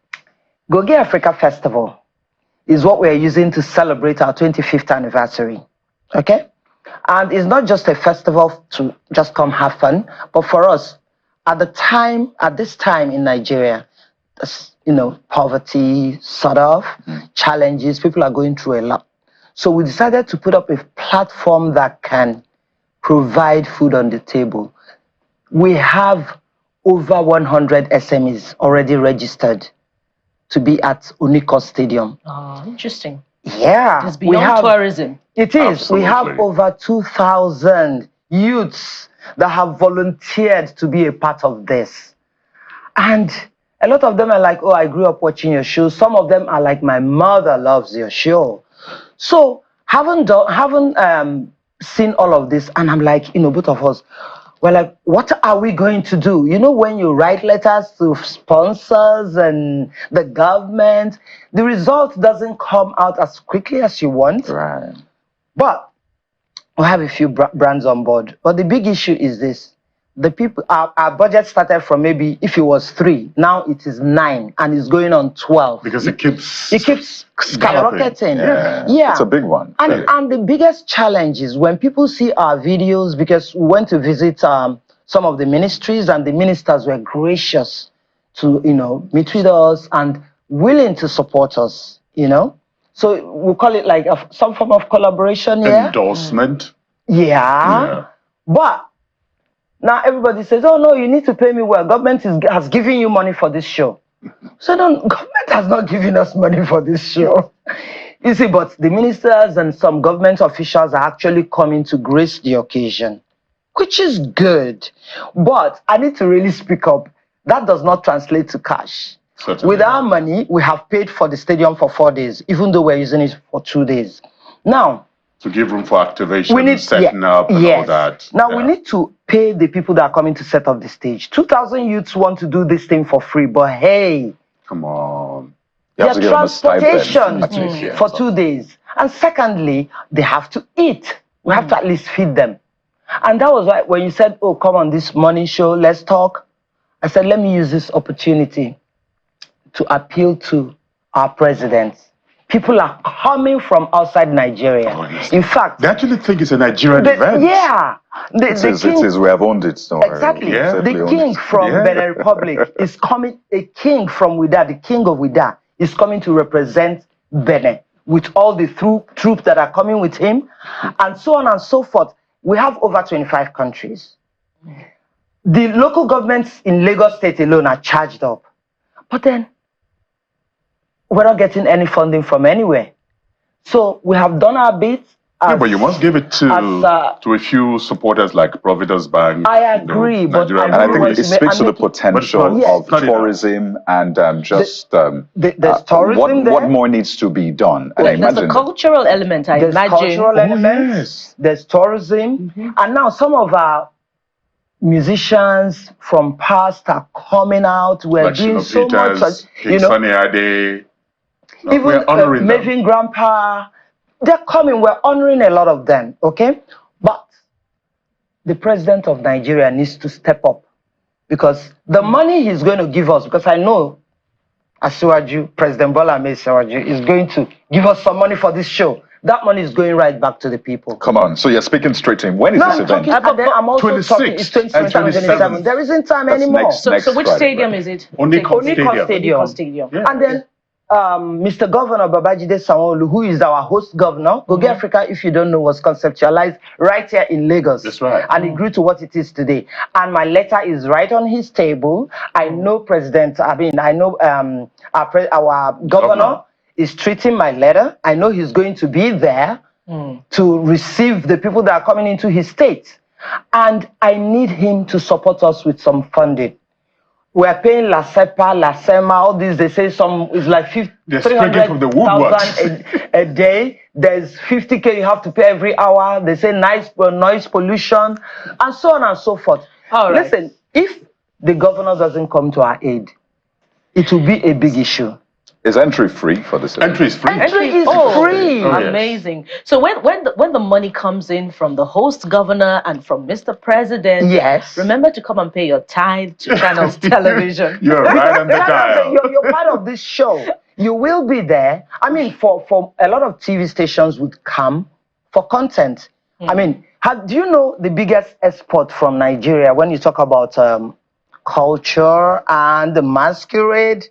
Goge Africa Festival is what we're using to celebrate our 25th anniversary. Okay? And it's not just a festival to just come have fun, but for us, at this time in Nigeria, you know, poverty, sort of, challenges, people are going through a lot. So we decided to put up a platform that can provide food on the table. We have over 100 SMEs already registered to be at Unicor Stadium. Oh, interesting. Yeah. It's beyond tourism. It is. Absolutely. We have over 2,000 youths that have volunteered to be a part of this. And a lot of them are like, oh, I grew up watching your show. Some of them are like, my mother loves your show. So haven't seen all of this. And I'm like, you know, both of us, we're like, what are we going to do? You know, when you write letters to sponsors and the government, the result doesn't come out as quickly as you want. Right. But we have a few brands on board. But the big issue is this. The people, our budget started from maybe, if it was 3, now it is 9, and it's going on 12. Because it keeps skyrocketing. Yeah. It's a big one. And the biggest challenge is when people see our videos, because we went to visit some of the ministries, and the ministers were gracious to, you know, meet with us and willing to support us, you know. So we call it like some form of collaboration, endorsement. Yeah. But now everybody says, oh no, you need to pay me well. Government has given you money for this show. So no, government has not given us money for this show. You see, but the ministers and some government officials are actually coming to grace the occasion, which is good. But I need to really speak up. That does not translate to cash. Certainly. With our money, we have paid for the stadium for 4 days, even though we're using it for 2 days. Now, to give room for activation, we need setting up and all that. Now we need to pay the people that are coming to set up the stage. 2,000 youths want to do this thing for free, but hey, come on. Their transportation for 2 days. And secondly, they have to eat. We have to at least feed them. And that was why when you said, oh, come on this morning show, let's talk. I said, let me use this opportunity to appeal to our president. People are coming from outside Nigeria. In fact, they actually think it's a Nigerian event. Yeah. It is. We have owned it. So exactly. The king from Benin Republic is coming, a king from Wida, the king of Wida, is coming to represent Benin with all the troops that are coming with him, and so on and so forth. We have over 25 countries. The local governments in Lagos State alone are charged up. But then, we're not getting any funding from anywhere. So we have done our bit. But you must give it to a few supporters like Providence Bank. I agree, but I think it speaks to the potential of tourism and there's tourism what more needs to be done. And there's a cultural element, I imagine. Cultural elements, there's tourism, and now some of our musicians from past are coming out. We're doing so much, Sunny Ade. Even Mavin Grandpa, they're coming. We're honoring a lot of them, okay? But the president of Nigeria needs to step up, because the money he's going to give us, because I know Asiwaju, President Bola Ahmed Asiwaju, is going to give us some money for this show. That money is going right back to the people. Come on. So you're speaking straight to him. When is this event? I'm also 26 talking. It's 26 and 27. There isn't time That's anymore. next So which Friday, stadium right? is it? Onikon Stadium. Yeah. And then Mr. Governor Babajide Sanwo-Olu, who is our host governor, Goge Africa, if you don't know, was conceptualized right here in Lagos. That's right. And it grew to what it is today. And my letter is right on his table. I know our governor is treating my letter. I know he's going to be there to receive the people that are coming into his state. And I need him to support us with some funding. We're paying La Sepa, La Sema, all these, they say some is like 300,000 a day. There's 50K you have to pay every hour. They say noise pollution, and so on and so forth. All right. Listen, if the governor doesn't come to our aid, it will be a big issue. Is entry free for this event? Entry is free. Entry is free. Oh, yes. Amazing. So when the money comes in from the host governor and from Mr. President, remember to come and pay your tithe to Channels Television. You're right on the dial. You're part of this show. You will be there. I mean, for a lot of TV stations would come for content. I mean, do you know the biggest export from Nigeria when you talk about culture and the masquerade?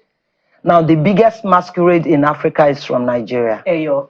Now, the biggest masquerade in Africa is from Nigeria. Eyo.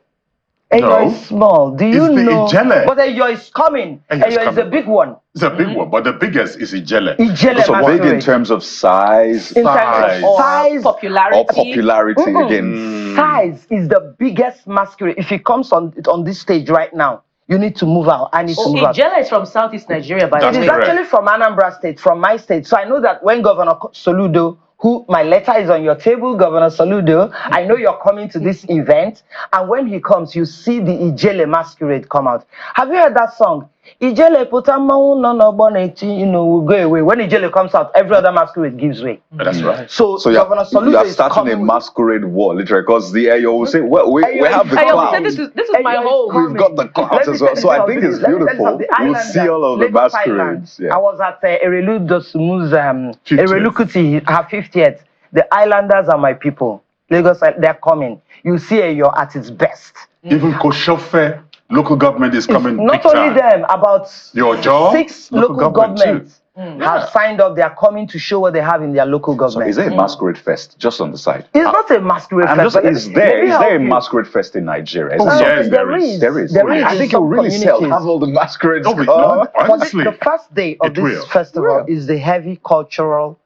Eyo is small. Do you know? Ijele. But Eyo is coming. Eyo is a big one. It's a big one, but the biggest is Ijele. Ijele So big in terms of size, size, popularity. or popularity again. Size is the biggest masquerade. If it comes on this stage right now, you need to move out. I need to move out. Ijele is from Southeast Nigeria, by the way. It is actually from Anambra State, from my state. So I know that when Governor Soludo, who my letter is on your table, Governor Soludo, I know you're coming to this event, and when he comes, you see the Ijele masquerade come out. Have you heard that song? Ijele putamawu no no boneti, will go away. When Ijele comes out, every other masquerade gives way. That's right. So Governor Soludo is starting coming a masquerade war, literally, because the Ayo will say, well, we have the clouds. This is my home. We've got the clouds as well. So I think it's beautiful. We'll see all of the masquerades. I was at Erelu Dosumu's Erelu Kuti, her 50th. The islanders are my people. Lagos, they're coming. You see you're at its best. Even Koshofe, local government is coming. Not only them, about 6 local governments have signed up. They are coming to show what they have in their local government. So is there a masquerade fest just on the side? It's not a masquerade fest. Is there a masquerade fest in Nigeria? Yes, there is. There is. I think it will really sell. Have all the masquerades come. Honestly, the first day of this festival is the heavy cultural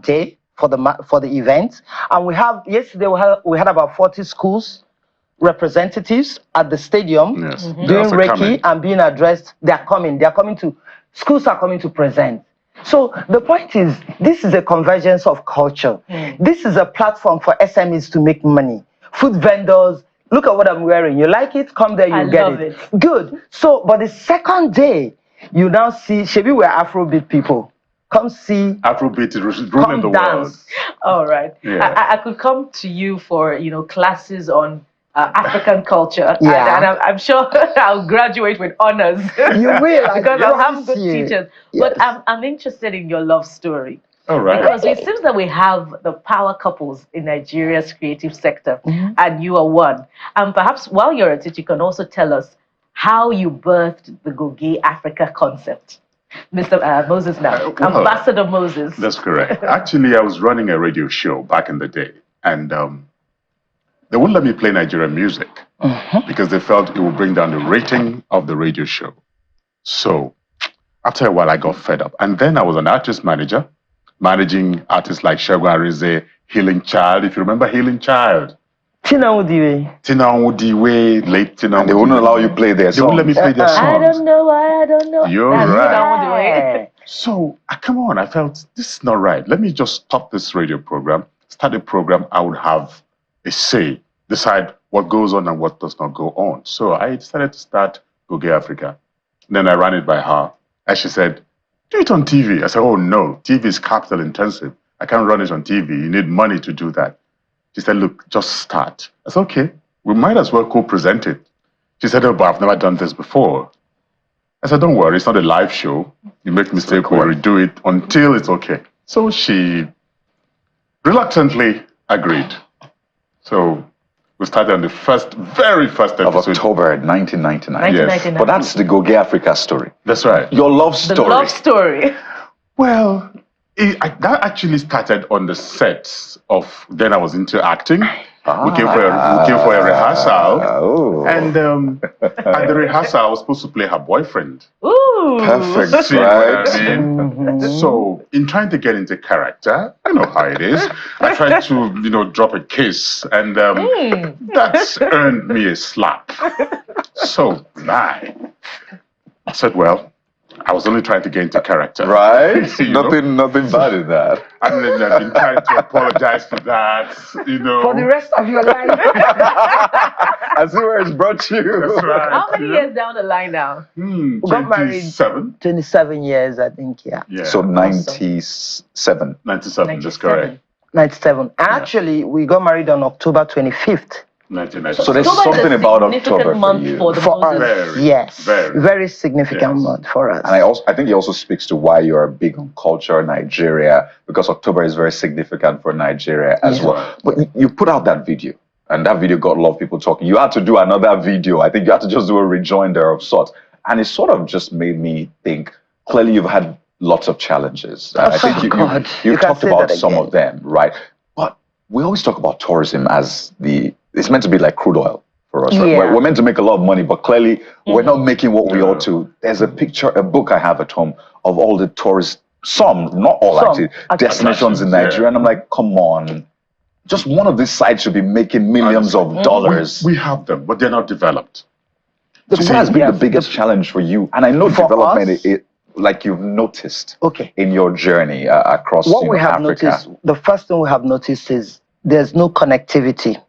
day for the event, and yesterday we had about 40 schools representatives at the stadium doing Reiki and being addressed. Schools are coming to present. So the point is, this is a convergence of culture. This is a platform for SMEs to make money. Food vendors, look at what I'm wearing. You like it? Come there, you get it. Good. So, but the second day, you now see, Shebi, we're Afrobeat people. Come see. Afrobeat is ruling the world. All right. Yeah. I could come to you for, classes on African culture. Yeah. And I'm sure I'll graduate with honors. You will. Because I'll have good you. teachers. Yes. But I'm interested in your love story. All right. Because it seems that we have the power couples in Nigeria's creative sector, and you are one. And perhaps while you're at it, you can also tell us how you birthed the Goge Africa concept. Mr. Moses now, Ambassador Moses. That's correct. Actually, I was running a radio show back in the day, and they wouldn't let me play Nigerian music because they felt it would bring down the rating of the radio show. So after a while, I got fed up. And then I was an artist manager, managing artists like Segun Arize, Healing Child, if you remember Healing Child. Tina Udiwe, late Tina Udiwe. They wouldn't allow you play their songs. They wouldn't let me play their songs. I don't know why I don't know. You're That's right. So, come on, I felt this is not right. Let me just stop this radio program, start a program. I would have a say, decide what goes on and what does not go on. So I decided to start Goge Africa. Then I ran it by her. And she said, do it on TV. I said, oh no, TV is capital intensive. I can't run it on TV. You need money to do that. She said, look, just start. I said, okay, we might as well co-present it. She said, oh, but I've never done this before. I said, don't worry, it's not a live show. You make mistake, we'll redo it until it's okay. So she reluctantly agreed. So we started on the very first episode. Of October 1999. Yes. But that's the Goge Africa story. That's right. Your love story. The love story. Well, that actually started on the sets of, then I was into acting. We came for a rehearsal. And at the rehearsal, I was supposed to play her boyfriend. Ooh. Perfect, See right? what I mean? So, in trying to get into character, I know how it is. I tried to, drop a kiss, and that's earned me a slap. So, I said, well, I was only trying to get into character. Right? Nothing bad in that. And then I've been trying to apologize for that, For the rest of your life. I see where it's brought you. That's right. How many years down the line now? We got married 27 years, I think, yeah. So 97. 97, that's correct. 97. And actually, we got married on October 25th. 1997. So there's something about October for you. For us. Very, yes. very significant month for us. And I think it also speaks to why you're big on culture, Nigeria, because October is very significant for Nigeria as well. But you put out that video, and that video got a lot of people talking. You had to do another video. I think you had to just do a rejoinder of sorts. And it sort of just made me think, clearly you've had lots of challenges. I think you talked about some of them, right? But we always talk about tourism as it's meant to be like crude oil for us, right? We're meant to make a lot of money, but clearly we're not making what we ought to. There's a book I have at home of all the tourists, not all actually, destinations in Nigeria. And I'm like, come on. Just one of these sites should be making millions of dollars. We have them, but they're not developed. So what has been the biggest challenge for you? And I know development, like you've noticed in your journey across Africa. Noticed, the first thing we have noticed is there's no connectivity.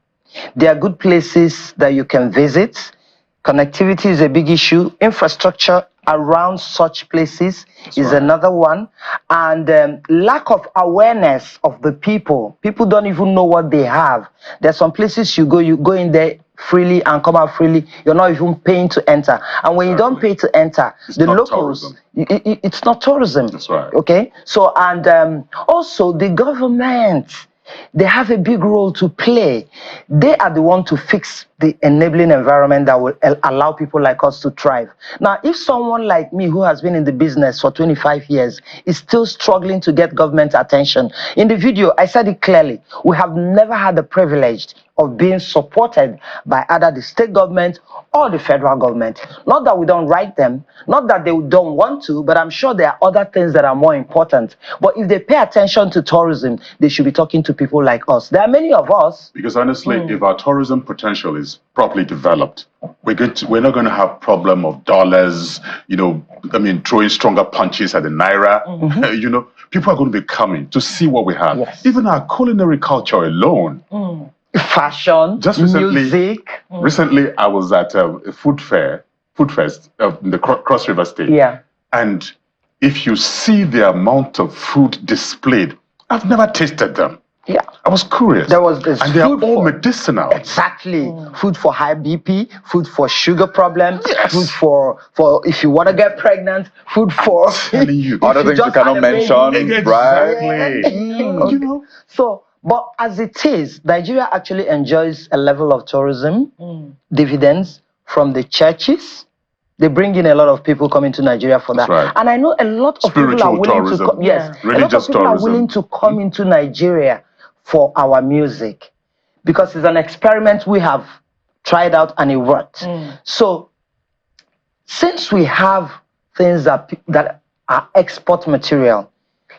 There are good places that you can visit. Connectivity is a big issue. Infrastructure around such places is another one. And lack of awareness of the people. People don't even know what they have. There's some places you go in there freely and come out freely. You're not even paying to enter. And when you don't pay to enter, the locals, it's not tourism. That's right. Okay? So, and also the government, they have a big role to play. They are the one to fix the enabling environment that will allow people like us to thrive. Now, if someone like me who has been in the business for 25 years is still struggling to get government attention, in the video, I said it clearly, we have never had the privilege of being supported by either the state government or the federal government. Not that we don't write them, not that they don't want to, but I'm sure there are other things that are more important. But if they pay attention to tourism, they should be talking to people like us. There are many of us. Because honestly, if our tourism potential is is properly developed, we're not going to have problem of dollars, throwing stronger punches at the naira. People are going to be coming to see what we have. Yes. Even our culinary culture alone. Fashion, Just recently, music. Recently, I was at a food fest in the Cross River State. Yeah. And if you see the amount of food displayed, I've never tasted them. Yeah. I was curious. There was this and they are food all for- medicinal. Exactly. Food for high BP, food for sugar problems, Yes. food for if you want to get pregnant, food for Telling you. if Other you things you just cannot had a baby. mention, right? Okay. So, but as it is, Nigeria actually enjoys a level of tourism dividends from the churches. They bring in a lot of people coming to Nigeria for that. That's right. And I know a lot of people are Spiritual willing tourism. to come. Yes, a lot of Religious people tourism. are willing to come into Nigeria for our music because it's an experiment we have tried out and it worked. So, since we have things that are export material,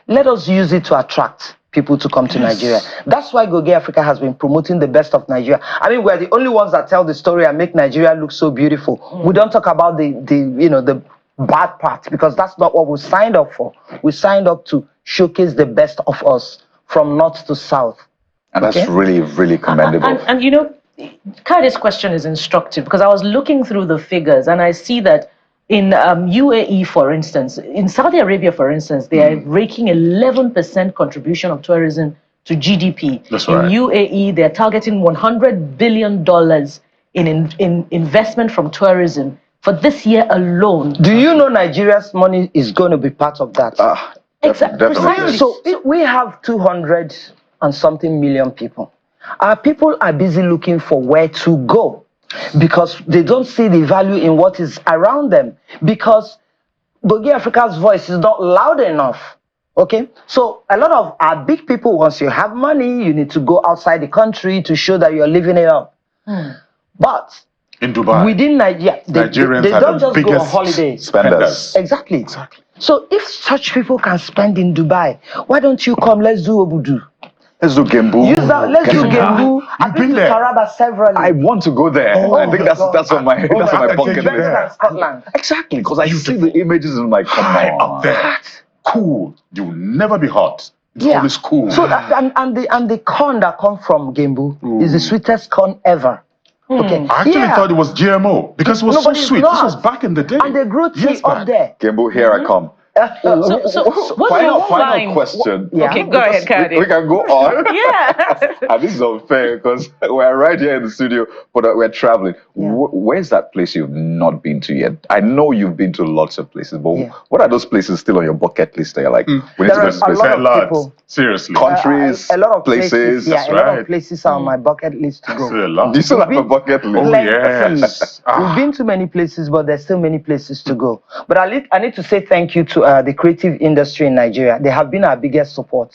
let us use it to attract people to come to Nigeria. That's why Go Gay Africa has been promoting the best of Nigeria. I mean, we're the only ones that tell the story and make Nigeria look so beautiful. We don't talk about the bad part because that's not what we signed up for. We signed up to showcase the best of us from north to south. And that's really, really commendable. And Kade's question is instructive because I was looking through the figures and I see that in UAE, for instance, in Saudi Arabia, for instance, they are raking 11% contribution of tourism to GDP. That's in right. UAE, they're targeting $100 billion in investment from tourism for this year alone. Do you know Nigeria's money is going to be part of that? Exactly. Precisely. So we have 200 and something million people. Our people are busy looking for where to go because they don't see the value in what is around them because Go Gay Africa's voice is not loud enough. Okay, so a lot of our big people, once you have money, you need to go outside the country to show that you're living it up. But In Dubai, within Nigeria, Nigerians they are don't the just go on biggest holidays. Spenders. Exactly. So if such people can spend in Dubai, why don't you come? Let's do Obudu. Let's do Gembu. Use that. Let's do Gembu. I've been been to there. Taraba severally. I want to go there. I think that's on my bucket Better list. than Scotland. Exactly, because I see the images and I'm like, come high on. up there. Cool. You'll never be hot. It's Yeah. always cool. So and the corn that comes from Gembu is the sweetest corn ever. Okay. I actually thought it was GMO because it was No, so but it's sweet. not. This was back in the day. And they grow tea Years up back. there. Gembu, here I come. So what's your Final line? question. Yeah. Okay, go ahead, Kade. We can go on. Yeah. And this is unfair because we're right here in the studio, but we're traveling. Yeah. Where's that place you've not been to yet? I know you've been to lots of places, but Yeah. what are those places still on your bucket list that you're like, we need There to go are to this a place? lot of Lots. people. Seriously. Countries, A lot of places. Yeah, a lot right. of places are on my bucket list to go. Still a lot. Do you still have a bucket list? Oh, Plenty. yes. We've been to many places, but there's still many places to go. But I need to say thank you to the creative industry in Nigeria. They have been our biggest support.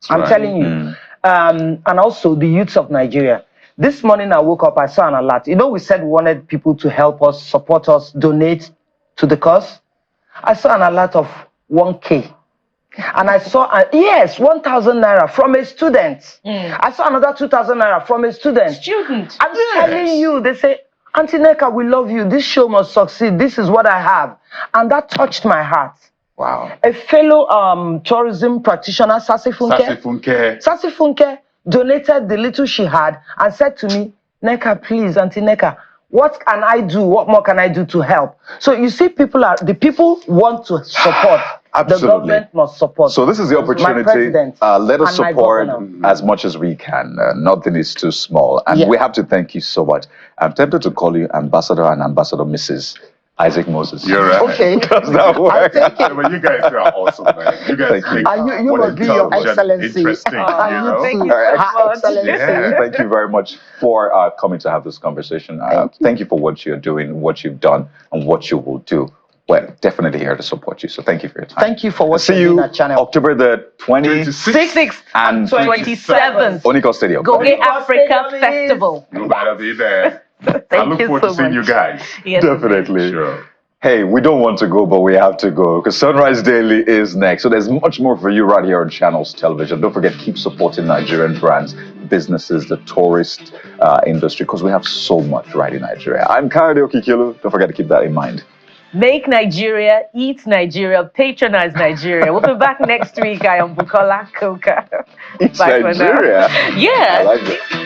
I'm right. telling you. And also the youths of Nigeria. This morning I woke up, I saw an alert. You know, we said we wanted people to help us, support us, donate to the cause. I saw an alert of 1K. And I saw, 1,000 naira from a student. I saw another 2,000 naira from a student. I'm telling you, they say, Auntie Neka, we love you. This show must succeed. This is what I have. And that touched my heart. Wow. A fellow tourism practitioner, Sasi Funke, donated the little she had and said to me, Neka, please, Auntie Neka, what can I do? What more can I do to help? So you see, the people want to support. Absolutely. The government must support. So this is the My opportunity. president Let us and my support governor. as much as we can. Nothing is too small. And Yeah. we have to thank you so much. I'm tempted to call you Ambassador and Ambassador Mrs. Isaac Moses. You're right. Okay. Does that I'll work? take it. But you guys are awesome, man. You guys Thank you. make You what must be your television excellency. interesting, you know? Thank you Her so much. excellency. Yeah. Thank you very much for coming to have this conversation. Thank you for what you're doing, what you've done, and what you will do. We're definitely here to support you. So thank you for your time. Thank you for what See you're you doing at Channel. October the 26th and 27th. Oniko Stadium. Go Gay Africa Festival. You better be there. I Thank look you forward so to seeing much. you guys. Yes, Definitely. Sure. Hey, we don't want to go, but we have to go because Sunrise Daily is next. So there's much more for you right here on Channels Television. Don't forget, keep supporting Nigerian brands. businesses, the tourist industry, because we have so much right in Nigeria. I'm Kayode Okikiolu. Don't forget to keep that in mind. Make Nigeria, eat Nigeria, patronize Nigeria. We'll be back next week. I am Bukola Koka. It's Bye for now. Nigeria. Yeah. I like it.